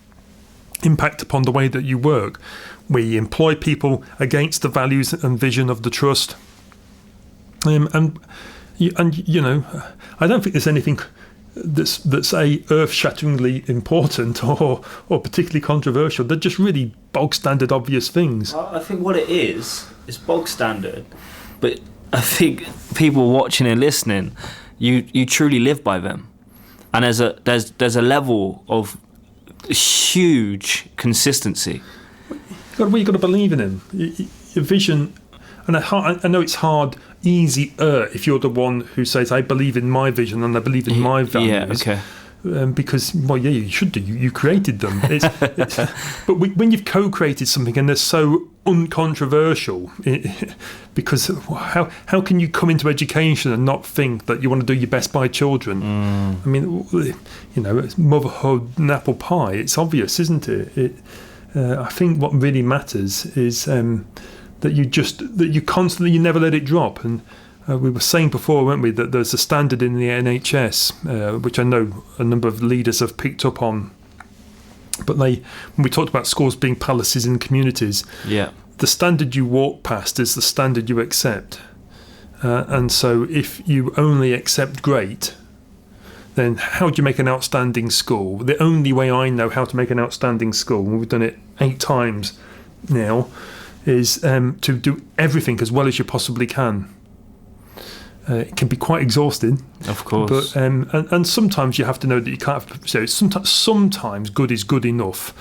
impact upon the way that you work. We employ people against the values and vision of the trust. And you know, I don't think there's anything that's earth-shatteringly important or particularly controversial. They're just really bog standard, obvious things. I think what it is bog standard, but I think people watching and listening, you truly live by them, and there's a level of huge consistency. You've got to believe in him. Your vision, and I know it's hard. Easier if you're the one who says, I believe in my vision and I believe in my values. Yeah, okay. Because, you should do. You created them. But when you've co-created something and they're so uncontroversial, because how can you come into education and not think that you want to do your best by children? I mean, it's motherhood and apple pie. It's obvious, isn't it? I think what really matters is that you never let it drop. And we were saying before, weren't we, that there's a standard in the NHS, which I know a number of leaders have picked up on. But when we talked about schools being palaces in communities, the standard you walk past is the standard you accept. And so if you only accept great, then how do you make an outstanding school? The only way I know how to make an outstanding school, and we've done it 8 times now, is to do everything as well as you possibly can. It can be quite exhausting, of course. But and sometimes you have to know that you can't. So sometimes good is good enough,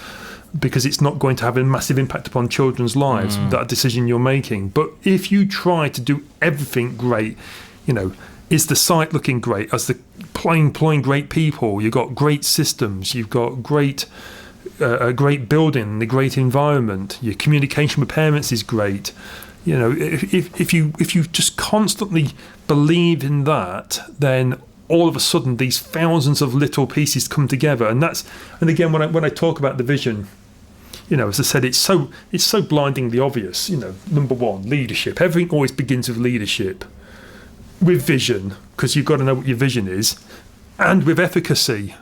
because it's not going to have a massive impact upon children's lives. That decision you're making. But if you try to do everything great, is the site looking great? As the employing great people, you've got great systems, you've got a great building, the great environment. Your communication with parents is great. If you just constantly believe in that, then all of a sudden these thousands of little pieces come together. And again, when I talk about the vision, as I said, it's so blindingly obvious. Number one, leadership. Everything always begins with leadership, with vision, because you've got to know what your vision is. and with efficacy.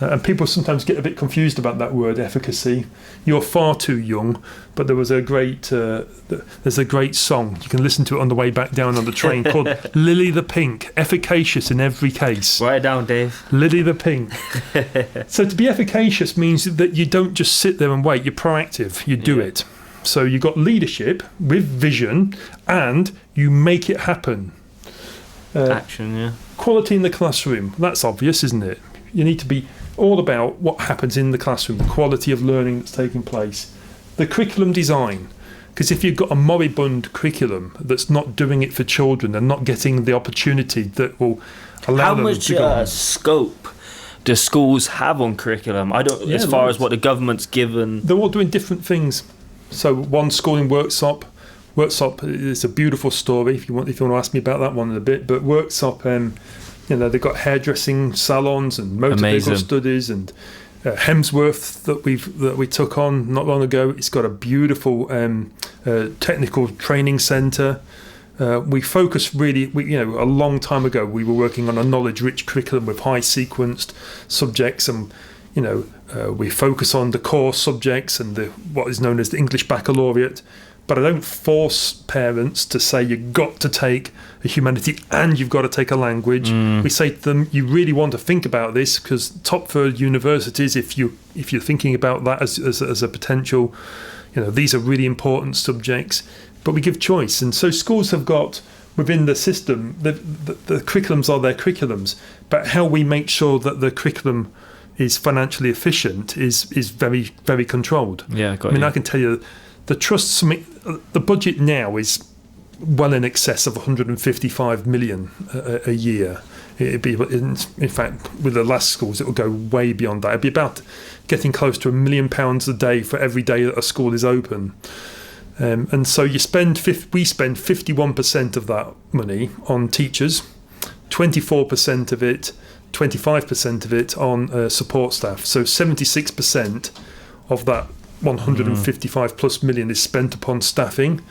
And people sometimes get a bit confused about that word, efficacy. You're far too young, but there's a great song. You can listen to it on the way back down on the train called Lily the Pink, efficacious in every case. Write it down, Dave. Lily the Pink. So to be efficacious means that you don't just sit there and wait, you're proactive, you do it. So you've got leadership with vision and you make it happen. Action, yeah. Quality in the classroom, that's obvious, isn't it? You need to be all about what happens in the classroom, the quality of learning that's taking place. The curriculum design, because if you've got a moribund curriculum that's not doing it for children and not getting the opportunity that will allow them to go on. How much scope do schools have on curriculum? As far as what the government's given. They're all doing different things. So one school in Worksop is a beautiful story. If you want to ask me about that one in a bit, but Worksop, they've got hairdressing salons and motor vehicle studies, and Hemsworth that we took on not long ago. It's got a beautiful technical training centre. We focused really. A long time ago, we were working on a knowledge-rich curriculum with high sequenced subjects, and we focus on the core subjects and what is known as the English Baccalaureate. But I don't force parents to say you've got to take a humanity and you've got to take a language. We say to them, you really want to think about this, because top third universities, if you're thinking about that as a potential, these are really important subjects. But we give choice, and so schools have got within the system the curriculums are their curriculums, but how we make sure that the curriculum is financially efficient is very, very controlled. Yeah, I can tell you. The trust, the budget now is well in excess of 155 million a year. It'd be, in fact, with the last schools, it will go way beyond that. It'd be about getting close to £1 million a day for every day that a school is open. And so we spend 51% of that money on teachers, 24% of it, 25% of it on support staff. So 76% of that 155 plus million is spent upon staffing,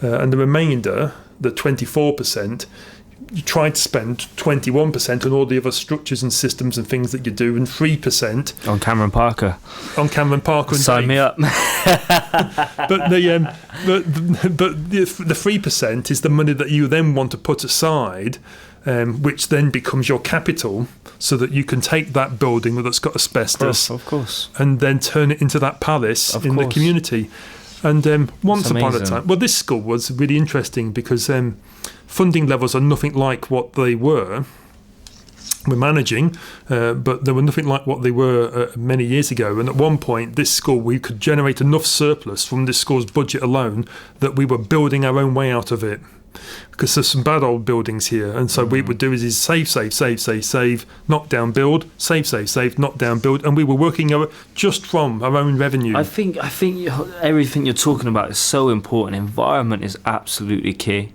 and the remainder, the 24%, you try to spend 21% on all the other structures and systems and things that you do, and 3% on Cameron Parker. And sign Dave. Me up. But the 3% is the money that you then want to put aside, which then becomes your capital, so that you can take that building that's got asbestos, of course, and then turn it into that palace in the community. And once upon a time, this school was really interesting because funding levels are nothing like what they were. We're managing, but they were nothing like what they were many years ago. And at one point, this school, we could generate enough surplus from this school's budget alone that we were building our own way out of it. Because there's some bad old buildings here, and so what we would do is save, knock down, build, save, knock down, build, and we were working just from our own revenue. I think everything you're talking about is so important. Environment is absolutely key.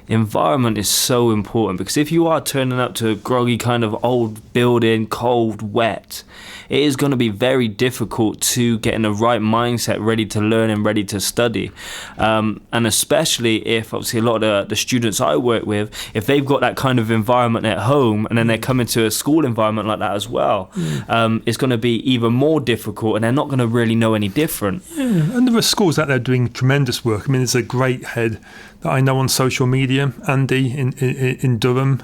Environment is so important, because if you are turning up to a groggy kind of old building, cold, wet, it is going to be very difficult to get in the right mindset, ready to learn and ready to study. And especially if, obviously, a lot of the students I work with, if they've got that kind of environment at home and then they're coming to a school environment like that as well, it's going to be even more difficult, and they're not going to really know any different. Yeah, and there are schools out there doing tremendous work. I mean, there's a great head that I know on social media, Andy in Durham.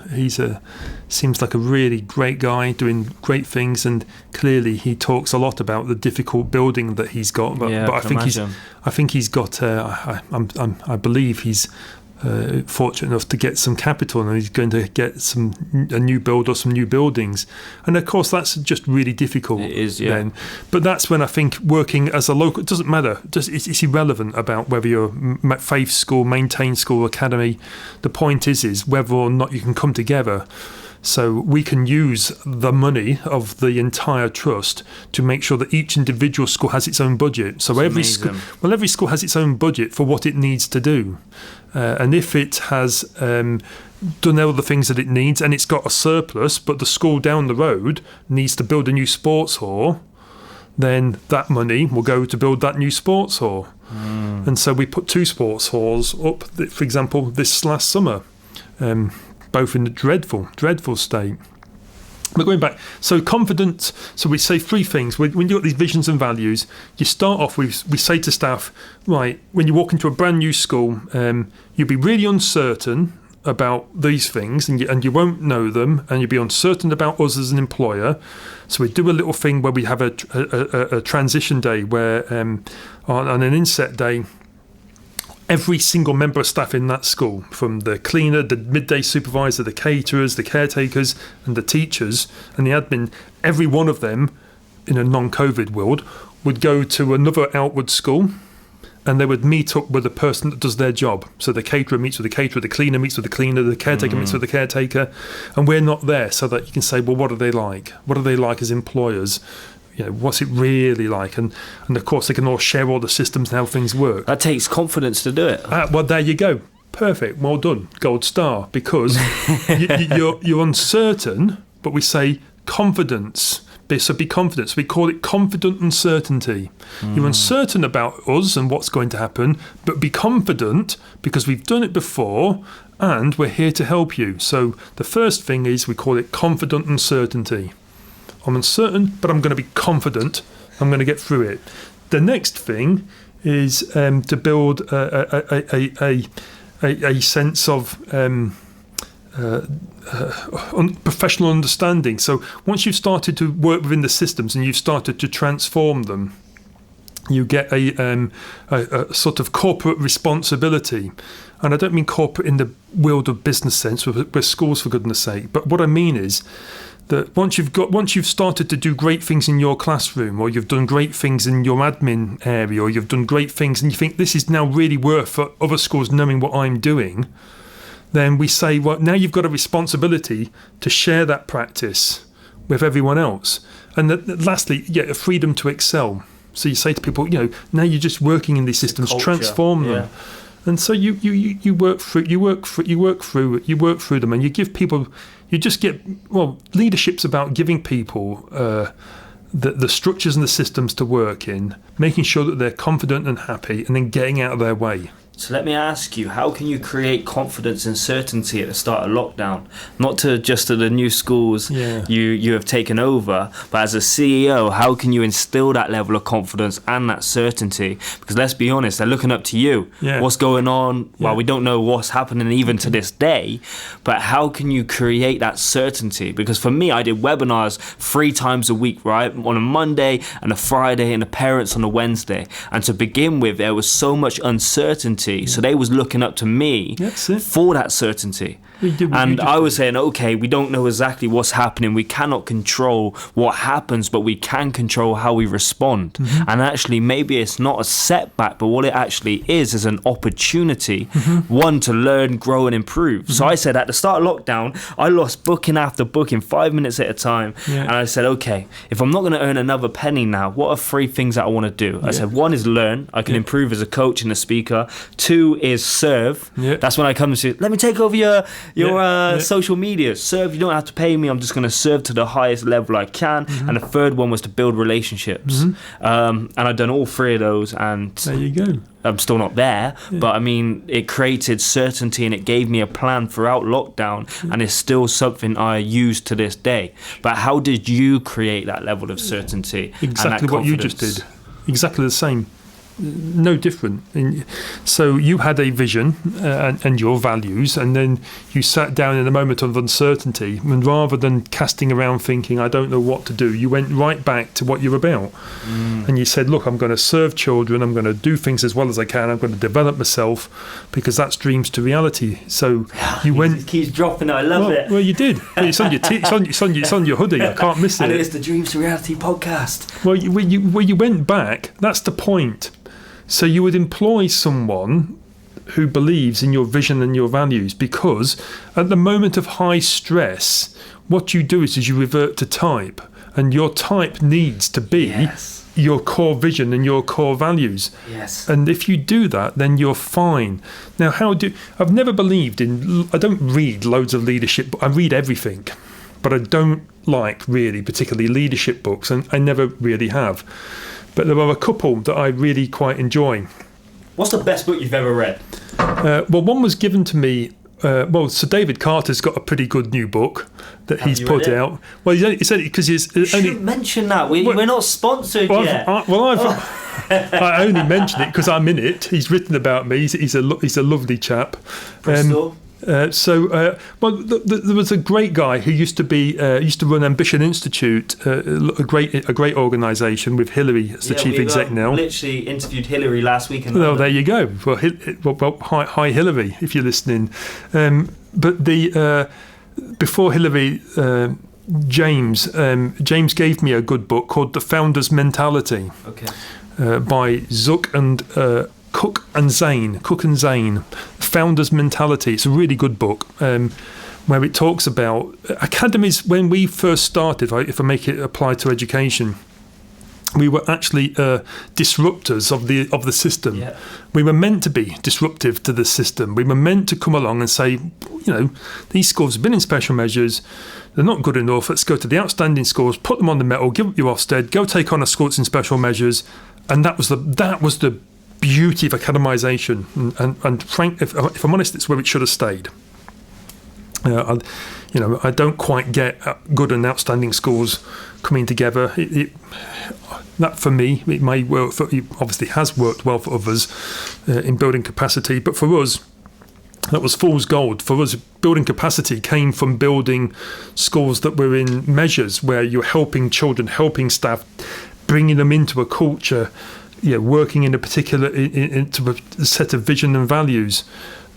Seems like a really great guy doing great things, and clearly he talks a lot about the difficult building that he's got. But I believe he's fortunate enough to get some capital, and he's going to get a new build or some new buildings. And of course, that's just really difficult. It is, yeah. Then. But that's when I think working as a local, it doesn't matter. It's irrelevant about whether you're a faith school, maintained school, academy. The point is whether or not you can come together. So we can use the money of the entire trust to make sure that each individual school has its own budget. So every school has its own budget for what it needs to do. And if it has done all the things that it needs and it's got a surplus, but the school down the road needs to build a new sports hall, then that money will go to build that new sports hall. And so we put 2 sports halls up, for example, this last summer. Both in the dreadful state. But going back, so confidence, so we say three things. When you've got these visions and values, you start off with, we say to staff, right, when you walk into a brand new school, you'll be really uncertain about these things, and you won't know them, and you'll be uncertain about us as an employer. So we do a little thing where we have a transition day where on an inset day, every single member of staff in that school, from the cleaner, the midday supervisor, the caterers, the caretakers, and the teachers, and the admin, every one of them in a non-COVID world would go to another Outwood school, and they would meet up with the person that does their job. So the caterer meets with the caterer, the cleaner meets with the cleaner, the caretaker meets with the caretaker, and we're not there, so that you can say, well, what are they like? What are they like as employers? You know, what's it really like? And of course, they can all share all the systems and how things work. That takes confidence to do it. Well, there you go. Perfect. Well done. Gold star. Because you're uncertain, but we say confidence. So be confident. So we call it confident uncertainty. You're uncertain about us and what's going to happen, but be confident because we've done it before and we're here to help you. So the first thing is we call it confident uncertainty. I'm uncertain, but I'm going to be confident. I'm going to get through it. The next thing is to build a sense of professional understanding. So once you've started to work within the systems and you've started to transform them, you get a sort of corporate responsibility. And I don't mean corporate in the world of business sense, we're schools for goodness sake. But what I mean is that once you've started to do great things in your classroom, or you've done great things in your admin area, or you've done great things, and you think this is now really worth for other schools knowing what I'm doing, then we say, well, now you've got a responsibility to share that practice with everyone else. And lastly, a freedom to excel. So you say to people, now you're just working in these systems, transform them. Yeah. And so you work through them, and you give people. You just get leadership's about giving people the structures and the systems to work in, making sure that they're confident and happy, and then getting out of their way. So let me ask you, how can you create confidence and certainty at the start of lockdown? Not just to the new schools you have taken over, but as a CEO, how can you instill that level of confidence and that certainty? Because let's be honest, they're looking up to you. Yeah. What's going on? Well, we don't know what's happening even to this day, but how can you create that certainty? Because for me, I did webinars 3 times a week, right? On a Monday and a Friday and the parents on a Wednesday. And to begin with, there was so much uncertainty. So they was looking up to me for that certainty. And I was saying, okay, we don't know exactly what's happening. We cannot control what happens, but we can control how we respond. And actually, maybe it's not a setback, but what it actually is an opportunity, one, to learn, grow, and improve. So I said at the start of lockdown, I lost booking after booking, 5 minutes at a time. And I said, okay, if I'm not going to earn another penny now, what are 3 things that I want to do? I said, 1 is learn. I can improve as a coach and a speaker. 2 is serve. That's when I come to, let me take over your social media. Serve, you don't have to pay me. I'm just going to serve to the highest level I can. And the 3rd one was to build relationships. And I've done all 3 of those. And there you go. I'm still not there, but I mean, it created certainty and it gave me a plan throughout lockdown, and it's still something I use to this day. But how did you create that level of certainty? Exactly what you just did. Exactly the same. No different. So you had a vision and your values, and then you sat down in a moment of uncertainty, and rather than casting around thinking, I don't know what to do, you went right back to what you're about. And you said, look, I'm going to serve children, I'm going to do things as well as I can, I'm going to develop myself, because that's dreams to reality. So you went... It keeps dropping, I love it. Well, you did. It's on your it's on your hoodie, I can't miss it. And it's the Dreams to Reality podcast. Well, you went back, that's the point. So you would employ someone who believes in your vision and your values, because at the moment of high stress, what you do is you revert to type, and your type needs to be your core vision and your core values. And if you do that, then you're fine. Now, I've never believed in, I don't read loads of leadership, I read everything, but I don't like really particularly leadership books, and I never really have. But there are a couple that I really quite enjoy. What's the best book you've ever read? Well, one was given to me So David Carter's got a pretty good new book that he's put out. Well, he said it because he's only mention that we're not sponsored yet. I only mention it because I'm in it. He's written about me. He's a lovely chap. Bristol. There was a great guy who used to run Ambition Institute, a great organisation with Hillary as the chief exec now. Literally interviewed Hillary last week. Well, there you go. Well, hi Hillary, if you're listening. But before Hillary, James gave me a good book called The Founder's Mentality. Okay. By Zuck and Cook and Zane, Founder's Mentality. It's a really good book where it talks about academies. When we first started, if I make it apply to education, we were actually disruptors of the system. Yeah. We were meant to be disruptive to the system. We were meant to come along and say, these schools have been in special measures. They're not good enough. Let's go to the outstanding schools, put them on the medal, give up your Ofsted, go take on a school that's in special measures. And that was the beauty of academisation. And frank, if I'm honest, it's where it should have stayed. I don't quite get good and outstanding schools coming together. That for me, it may work. It obviously has worked well for others in building capacity, but for us, that was fool's gold. For us, building capacity came from building schools that were in measures where you're helping children, helping staff, bringing them into a culture, working in a particular into a set of vision and values,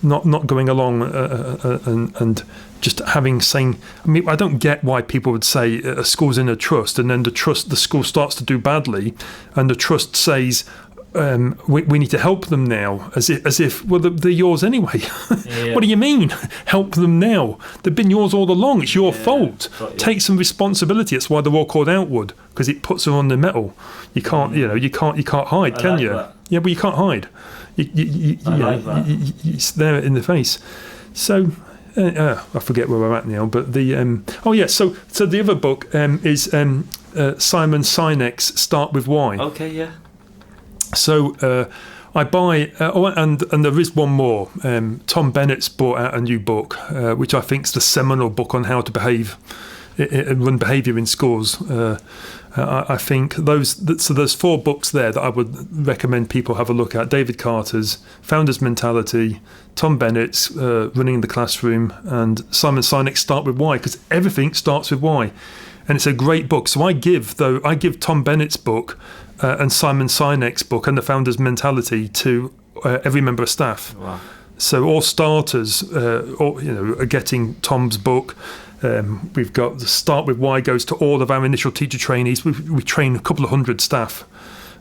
not going along and just saying. I mean, I don't get why people would say a school's in a trust, and then the school starts to do badly, and the trust says, we need to help them now, as if they're yours anyway. Yeah. What do you mean, help them now? They've been yours all along. It's your fault. Take some responsibility. That's why they're all called Outwood, because it puts them on the metal. You can't, you can't hide, can you? That. Yeah, but you can't hide. It's there in the face. So I forget where we're at now. But So the other book is Simon Sinek's Start With Why. Okay, yeah. So I buy, and there is one more. Tom Bennett's brought out a new book, which I think is the seminal book on how to behave and run behaviour in schools. I think there's 4 books there that I would recommend people have a look at. David Carter's Founder's Mentality, Tom Bennett's Running the Classroom, and Simon Sinek's Start With Why, because everything starts with why. And it's a great book. So I give Tom Bennett's book and Simon Sinek's book and The Founder's Mentality to every member of staff. Wow. So all starters are getting Tom's book. We've got the Start With Why goes to all of our initial teacher trainees. We train a couple of hundred staff.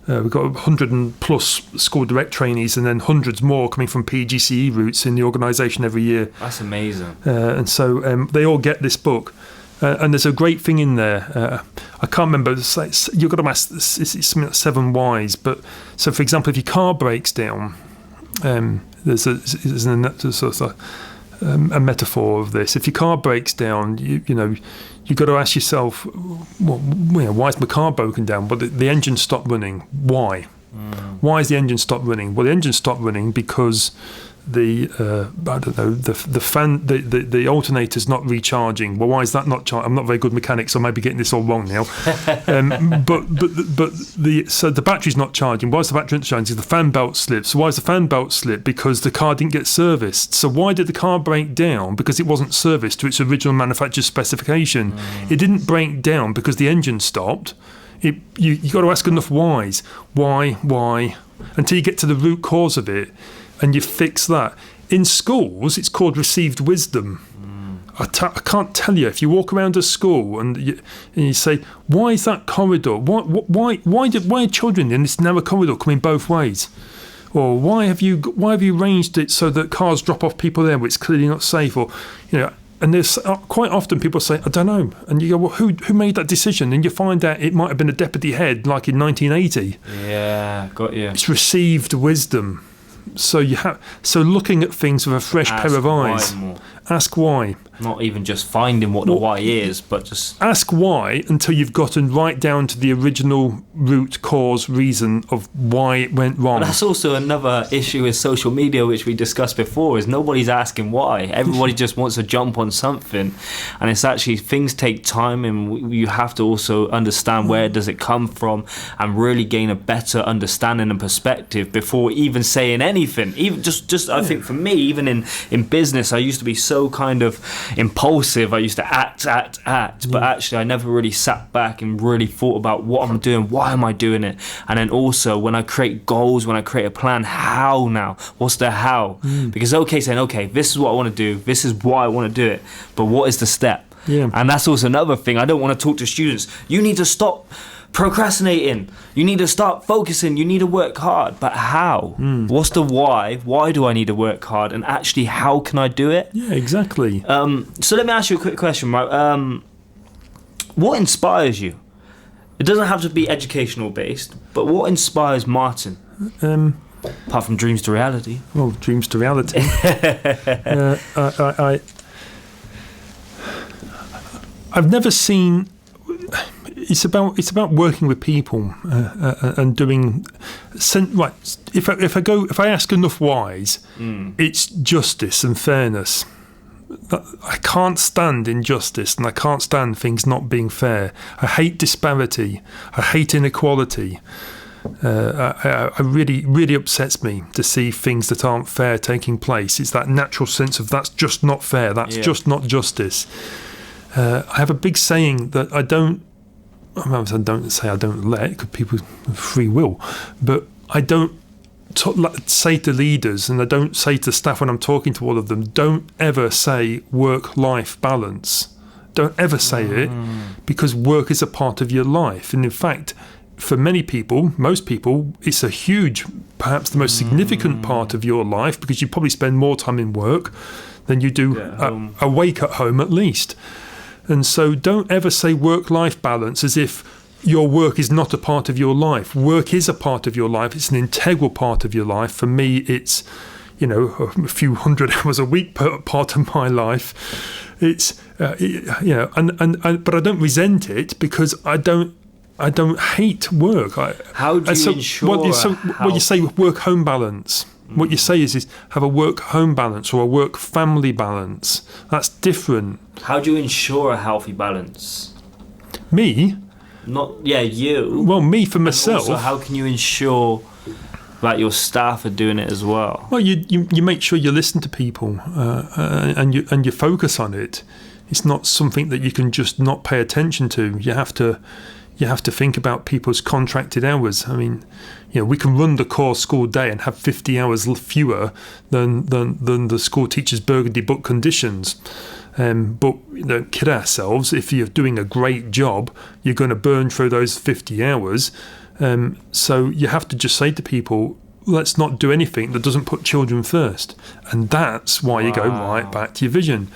We've got 100 and plus school direct trainees, and then hundreds more coming from PGCE routes in the organisation every year. That's amazing. And so they all get this book. And there's a great thing in there. I can't remember. You've got to ask. It's something like 7 whys. But so, for example, if your car breaks down, there's a metaphor of this. If your car breaks down, you've got to ask yourself, why is my car broken down? Well, the engine stopped running. Why? Why is the engine stopped running? Well, the engine stopped running because the fan, the alternator's not recharging. Well, why is that not charging? I'm not a very good mechanic, so I might be getting this all wrong now. But the battery's not charging. Why is the battery not charging? The fan belt slipped. So why is the fan belt slipped? Because the car didn't get serviced. So why did the car break down? Because it wasn't serviced to its original manufacturer's specification. It didn't break down because the engine stopped. You got to ask enough whys. Why? Until you get to the root cause of it. And you fix that. In schools, it's called received wisdom. I can't tell you, if you walk around a school and you say, why is that corridor? Why are children in this narrow corridor coming both ways? Or why have you arranged it so that cars drop off people there where it's clearly not safe? Or and there's quite often people say, I don't know. And you go, well, who made that decision? And you find out it might have been a deputy head like in 1980. Yeah, got you. It's received wisdom. So looking at things with a fresh pair of eyes. Ask why. Not even just finding what the why is, but just... Ask why until you've gotten right down to the original root cause reason of why it went wrong. But that's also another issue with social media, which we discussed before, is nobody's asking why. Everybody just wants to jump on something. And it's actually, things take time, and you have to also understand where does it come from and really gain a better understanding and perspective before even saying anything. Even just I think for me, even in business, I used to be so kind of impulsive. I used to act, but actually I never really sat back and really thought about what I'm doing, why am I doing it, and then also when I create goals, when I create a plan, how now? What's the how? Because saying this is what I want to do, this is why I want to do it, but what is the step? And that's also another thing. I don't want to talk to students, you need to stop procrastinating, you need to start focusing, you need to work hard, but how? What's the why do I need to work hard, and actually how can I do it? Exactly. So let me ask you a quick question, right? What inspires you? It doesn't have to be educational based, but what inspires Martyn? Apart from dreams to reality. Well, dreams to reality. I've never seen. It's about working with people and doing. Right. If I ask enough whys, it's justice and fairness. I can't stand injustice, and I can't stand things not being fair. I hate disparity. I hate inequality. It really upsets me to see things that aren't fair taking place. It's that natural sense of that's just not fair. That's just not justice. I have a big saying that I don't say I don't let, because people have free will, but I don't say to leaders, and I don't say to staff when I'm talking to all of them, don't ever say work-life balance. Don't ever say it, because work is a part of your life. And in fact, for many people, most people, it's a huge, perhaps the most significant part of your life, because you probably spend more time in work than you do awake at home, at least. And so don't ever say work-life balance as if your work is not a part of your life. Work is a part of your life. It's an integral part of your life. For me, it's, a few hundred hours a week part of my life. It's, but I don't resent it, because I don't hate work. How do you ensure? What you say work-home balance. What you say is have a work-home balance or a work-family balance. That's different. How do you ensure a healthy balance? Me? You. Well, me for myself. Also, how can you ensure that your staff are doing it as well? Well, you make sure you listen to people and you focus on it. It's not something that you can just not pay attention to. You have to think about people's contracted hours. I mean, we can run the core school day and have 50 hours fewer than the school teacher's burgundy book conditions. But don't kid ourselves. If you're doing a great job, you're going to burn through those 50 hours. So you have to just say to people, let's not do anything that doesn't put children first. And that's why you go right back to your vision.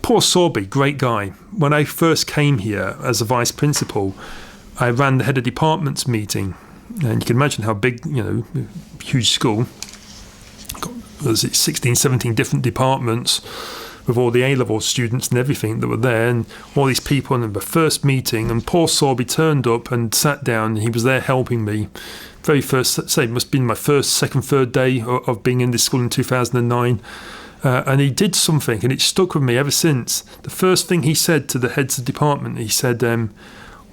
Poor Sorby, great guy. When I first came here as a vice principal, I ran the head of departments meeting, and you can imagine how big, huge school. Got 16, 17 different departments with all the A-level students and everything that were there, and all these people in the first meeting. And poor Sorby turned up and sat down, and he was there helping me. Very first, say, it must have been my first, second, third day of being in this school in 2009. And he did something, and it stuck with me ever since. The first thing he said to the heads of department, he said,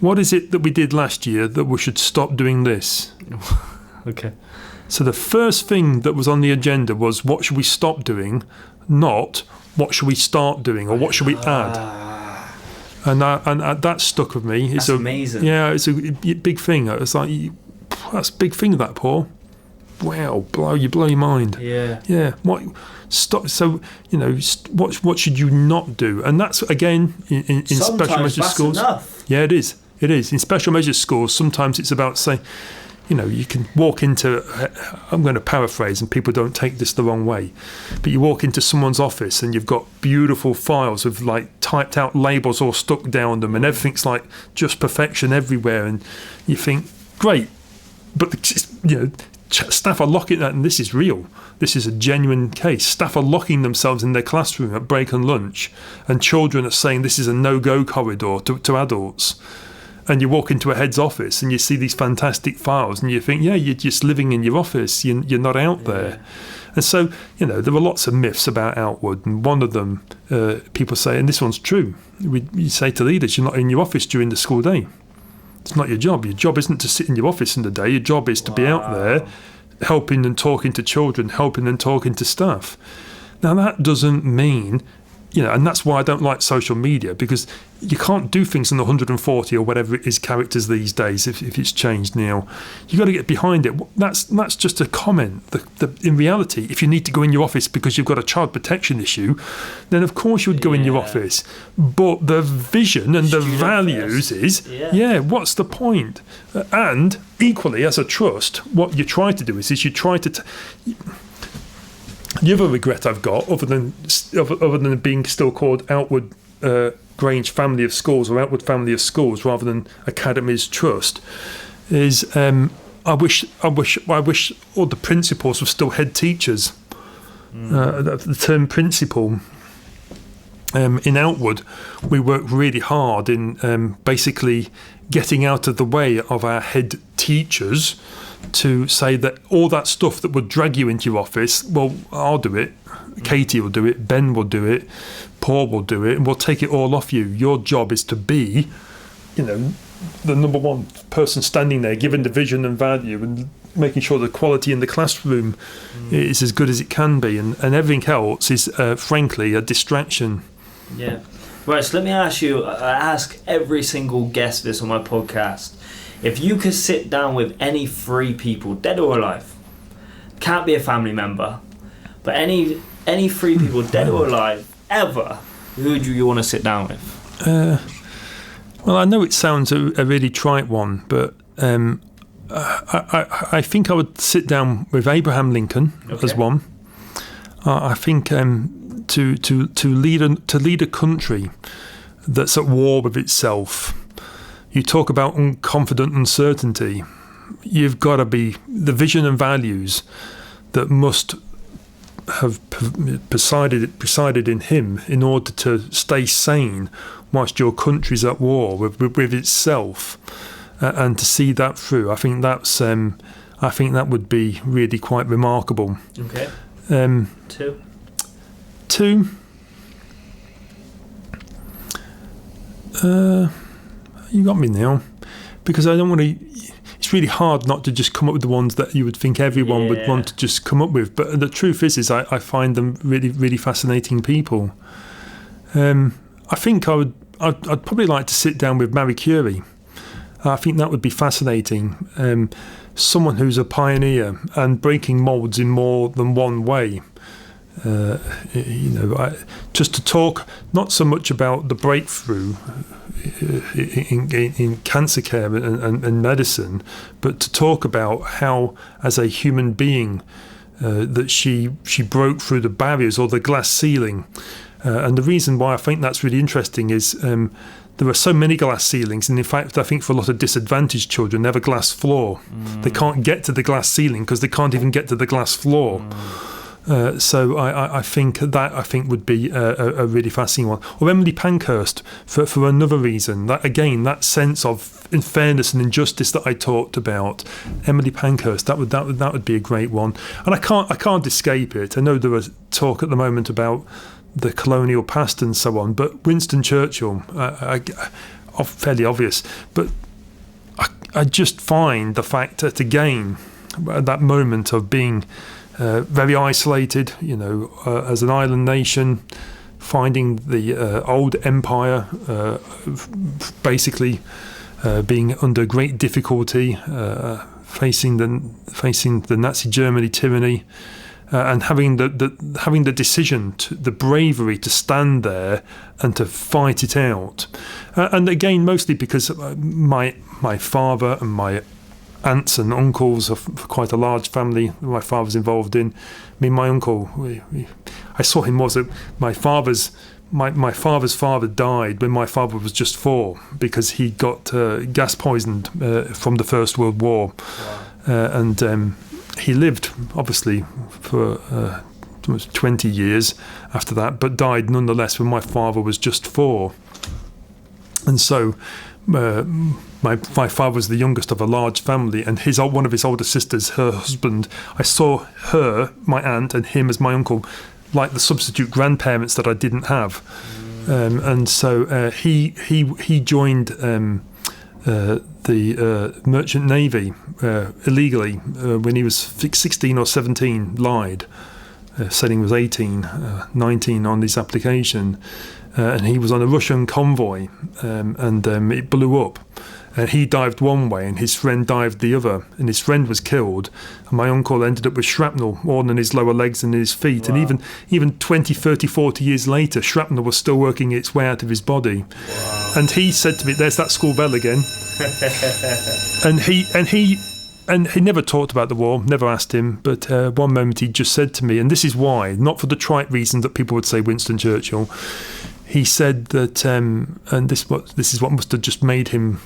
what is it that we did last year that we should stop doing this? Okay. So the first thing that was on the agenda was, what should we stop doing, not what should we start doing, or what should we add? And that stuck with me. That's amazing. Yeah, it's a big thing. It's like, that's a big thing, that, Paul. Wow, blow your mind. Yeah. What stop? So what should you not do? And that's again in special measure schools. Enough. Yeah, it is. In special measure schools. Sometimes it's about saying, you can walk into. I'm going to paraphrase, and people don't take this the wrong way, but you walk into someone's office and you've got beautiful files with like typed out labels all stuck down them, and everything's like just perfection everywhere, and you think, great. But staff are locking that, and this is real. This is a genuine case. Staff are locking themselves in their classroom at break and lunch, and children are saying this is a no-go corridor to adults. And you walk into a head's office and you see these fantastic files, and you think, yeah, you're just living in your office. You're not out there. And so, there are lots of myths about Outwood, and one of them, people say, and this one's true, you say to leaders, you're not in your office during the school day. It's not your job. Your job isn't to sit in your office in the day. Your job is to be out there helping and talking to children, helping and talking to staff. Now, that doesn't mean, and that's why I don't like social media, because you can't do things in the 140 or whatever it is characters these days if it's changed now. You've got to get behind it. That's just a comment. In reality, if you need to go in your office because you've got a child protection issue, then of course you would go in your office. But the vision and the values is, what's the point? And equally, as a trust, what you try to do is you try to... The other regret I've got, other than being still called Outwood Grange Family of Schools or Outwood Family of Schools rather than Academies Trust, is I wish all the principals were still head teachers. The term principal in Outwood, we work really hard in basically getting out of the way of our head teachers to say that all that stuff that would drag you into your office, well, I'll do it, Katie will do it, Ben will do it, Paul will do it, and we'll take it all off you. Your job is to be, the number one person standing there, giving the vision and value and making sure the quality in the classroom is as good as it can be, and everything else is, frankly, a distraction. Yeah. Right, so let me ask you, I ask every single guest this on my podcast. If you could sit down with any three people, dead or alive, can't be a family member, but any three people, dead or alive, ever, who would you want to sit down with? Well, I know it sounds a really trite one, but I think I would sit down with Abraham Lincoln as one. I think to lead a country that's at war with itself. You talk about confident uncertainty. You've got to be the vision and values that must have presided in him in order to stay sane whilst your country's at war with itself, and to see that through. I think that would be really quite remarkable. Okay. Two. You got me now, because I don't want to. It's really hard not to just come up with the ones that you would think everyone would want to just come up with. But the truth is I find them really, really fascinating people. I think I'd probably like to sit down with Marie Curie. I think that would be fascinating. Someone who's a pioneer and breaking moulds in more than one way. Just to talk not so much about the breakthrough in cancer care and medicine, but to talk about how, as a human being, that she broke through the barriers or the glass ceiling. And the reason why I think that's really interesting is there are so many glass ceilings, and in fact I think for a lot of disadvantaged children they have a glass floor. They can't get to the glass ceiling because they can't even get to the glass floor. So I think would be a really fascinating one. Or Emily Pankhurst for another reason. That again, that sense of fairness and injustice that I talked about. Emily Pankhurst, that would be a great one. And I can't escape it. I know there was talk at the moment about the colonial past and so on, but Winston Churchill, fairly obvious. But I just find the fact that again, at that moment of being very isolated, as an island nation, finding the old empire basically being under great difficulty, facing the Nazi Germany tyranny, and having the decision, the bravery to stand there and to fight it out, and again mostly because my father and my aunts and uncles are quite a large family my father's involved in. I mean, my uncle, I saw him my father's father died when my father was just 4 because he got gas poisoned from the First World War. Wow. And he lived, obviously, for almost 20 years after that, but died nonetheless when my father was just 4. And so my father was the youngest of a large family, and one of his older sisters, her husband, I saw her, my aunt, and him as my uncle, like the substitute grandparents that I didn't have. And so he joined the Merchant Navy illegally when he was 16 or 17, lied, said he was 19 on his application, and he was on a Russian convoy, and it blew up. And he dived one way and his friend dived the other, and his friend was killed, and my uncle ended up with shrapnel all in his lower legs and his feet. Wow. And even 20, 30, 40 years later, shrapnel was still working its way out of his body. Wow. And he said to me, there's that school bell again. and he never talked about the war, never asked him, but one moment he just said to me, and this is why, not for the trite reason that people would say Winston Churchill, he said that, and this is what must have just made him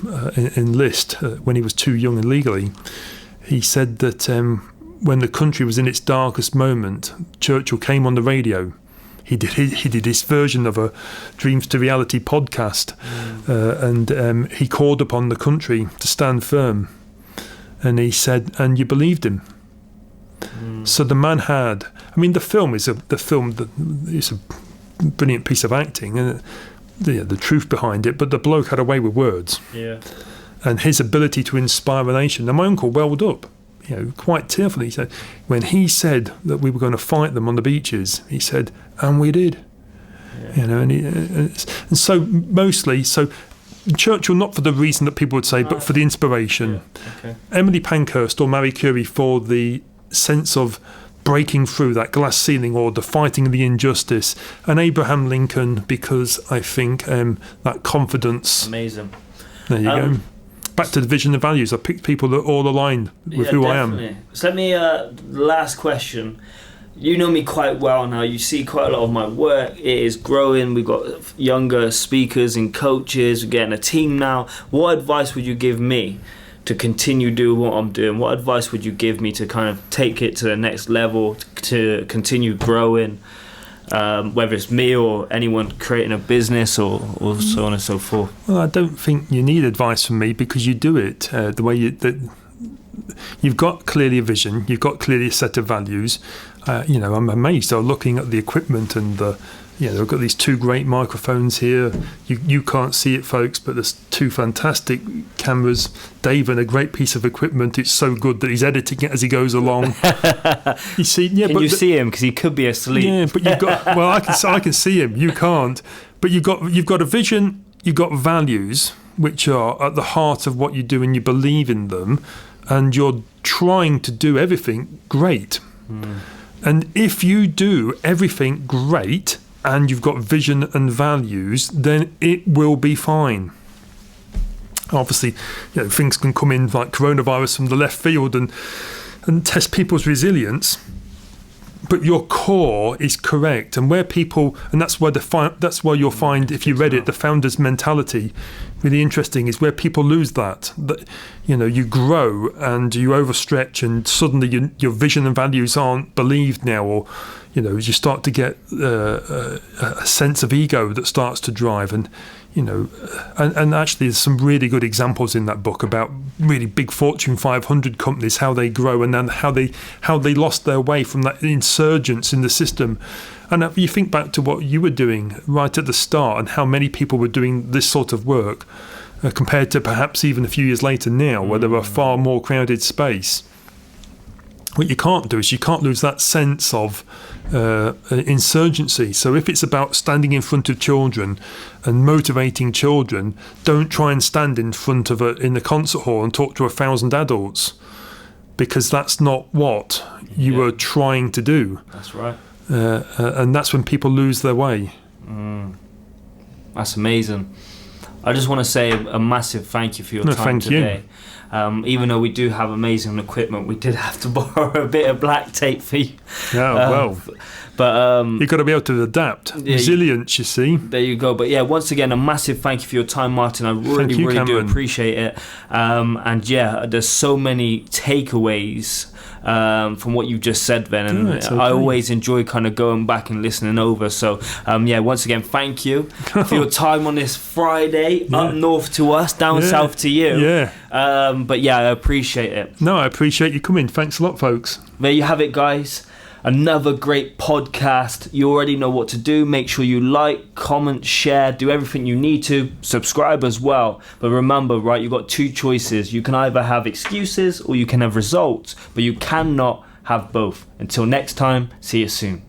enlist when he was too young and legally. He said that when the country was in its darkest moment, Churchill came on the radio. He did his version of a Dreams to Reality podcast, and he called upon the country to stand firm. And he said, and you believed him. So the man had. I mean, the film is a brilliant piece of acting, and the truth behind it, but the bloke had a way with words, and his ability to inspire a nation. And my uncle welled up, quite tearfully. He said, when he said that we were going to fight them on the beaches, he said, and we did. And so mostly, Churchill, not for the reason that people would say, but for the inspiration. Emily Pankhurst or Marie Curie for the sense of breaking through that glass ceiling or the fighting the injustice, and Abraham Lincoln because I think that confidence. Amazing. There you go. Back to the vision and values. I picked people that all aligned with who definitely. I am. So let me, last question. You know me quite well now. You see quite a lot of my work. It is growing. We've got younger speakers and coaches. We're getting a team now. What advice would you give me to continue doing what I'm doing? What advice would you give me to kind of take it to the next level, to continue growing, whether it's me or anyone creating a business or so on and so forth? Well, I don't think you need advice from me because you do it the way you've got clearly a vision, you've got clearly a set of values. I'm amazed. I'm looking at the equipment and I've got these 2 great microphones here. You can't see it, folks, but there's 2 fantastic cameras. Dave and a great piece of equipment. It's so good that he's editing it as he goes along. You see, Can you see him? Because he could be asleep. Yeah, but you've got. Well, I can see him. You can't. But you've got a vision. You've got values, which are at the heart of what you do, and you believe in them, and you're trying to do everything great. And if you do everything great, and you've got vision and values, then it will be fine. Obviously, things can come in like coronavirus from the left field and test people's resilience, but your core is correct. And where people, and that's where you'll find, if you read it, the founder's mentality, really interesting, is where people lose that you grow and you overstretch, and suddenly your vision and values aren't believed now, or you start to get a sense of ego that starts to drive, and actually there's some really good examples in that book about really big Fortune 500 companies, how they grow, and then how they lost their way from that insurgence in the system. And if you think back to what you were doing right at the start, and how many people were doing this sort of work compared to perhaps even a few years later now, where there are far more crowded space. What you can't do is you can't lose that sense of insurgency. So if it's about standing in front of children and motivating children, don't try and stand in front of in the concert hall and talk to 1,000 adults, because that's not what you were trying to do. That's right. And that's when people lose their way. That's amazing. I just want to say a massive thank you for your time today. Even though we do have amazing equipment, we did have to borrow a bit of black tape for you. But you've got to be able to adapt. Resilience, you see. There you go. But once again, a massive thank you for your time, Martyn. I really do appreciate it. And there's so many takeaways from what you've just said, Ben, and okay. I always enjoy kind of going back and listening over. So once again, thank you for your time on this Friday, up north to us, down south to you. But I appreciate it. No, I appreciate you coming. Thanks a lot, folks. There you have it, guys. Another great podcast. You already know what to do. Make sure you like, comment, share, do everything you need to. Subscribe as well. But remember, right, you've got two choices. You can either have excuses or you can have results, but you cannot have both. Until next time, see you soon.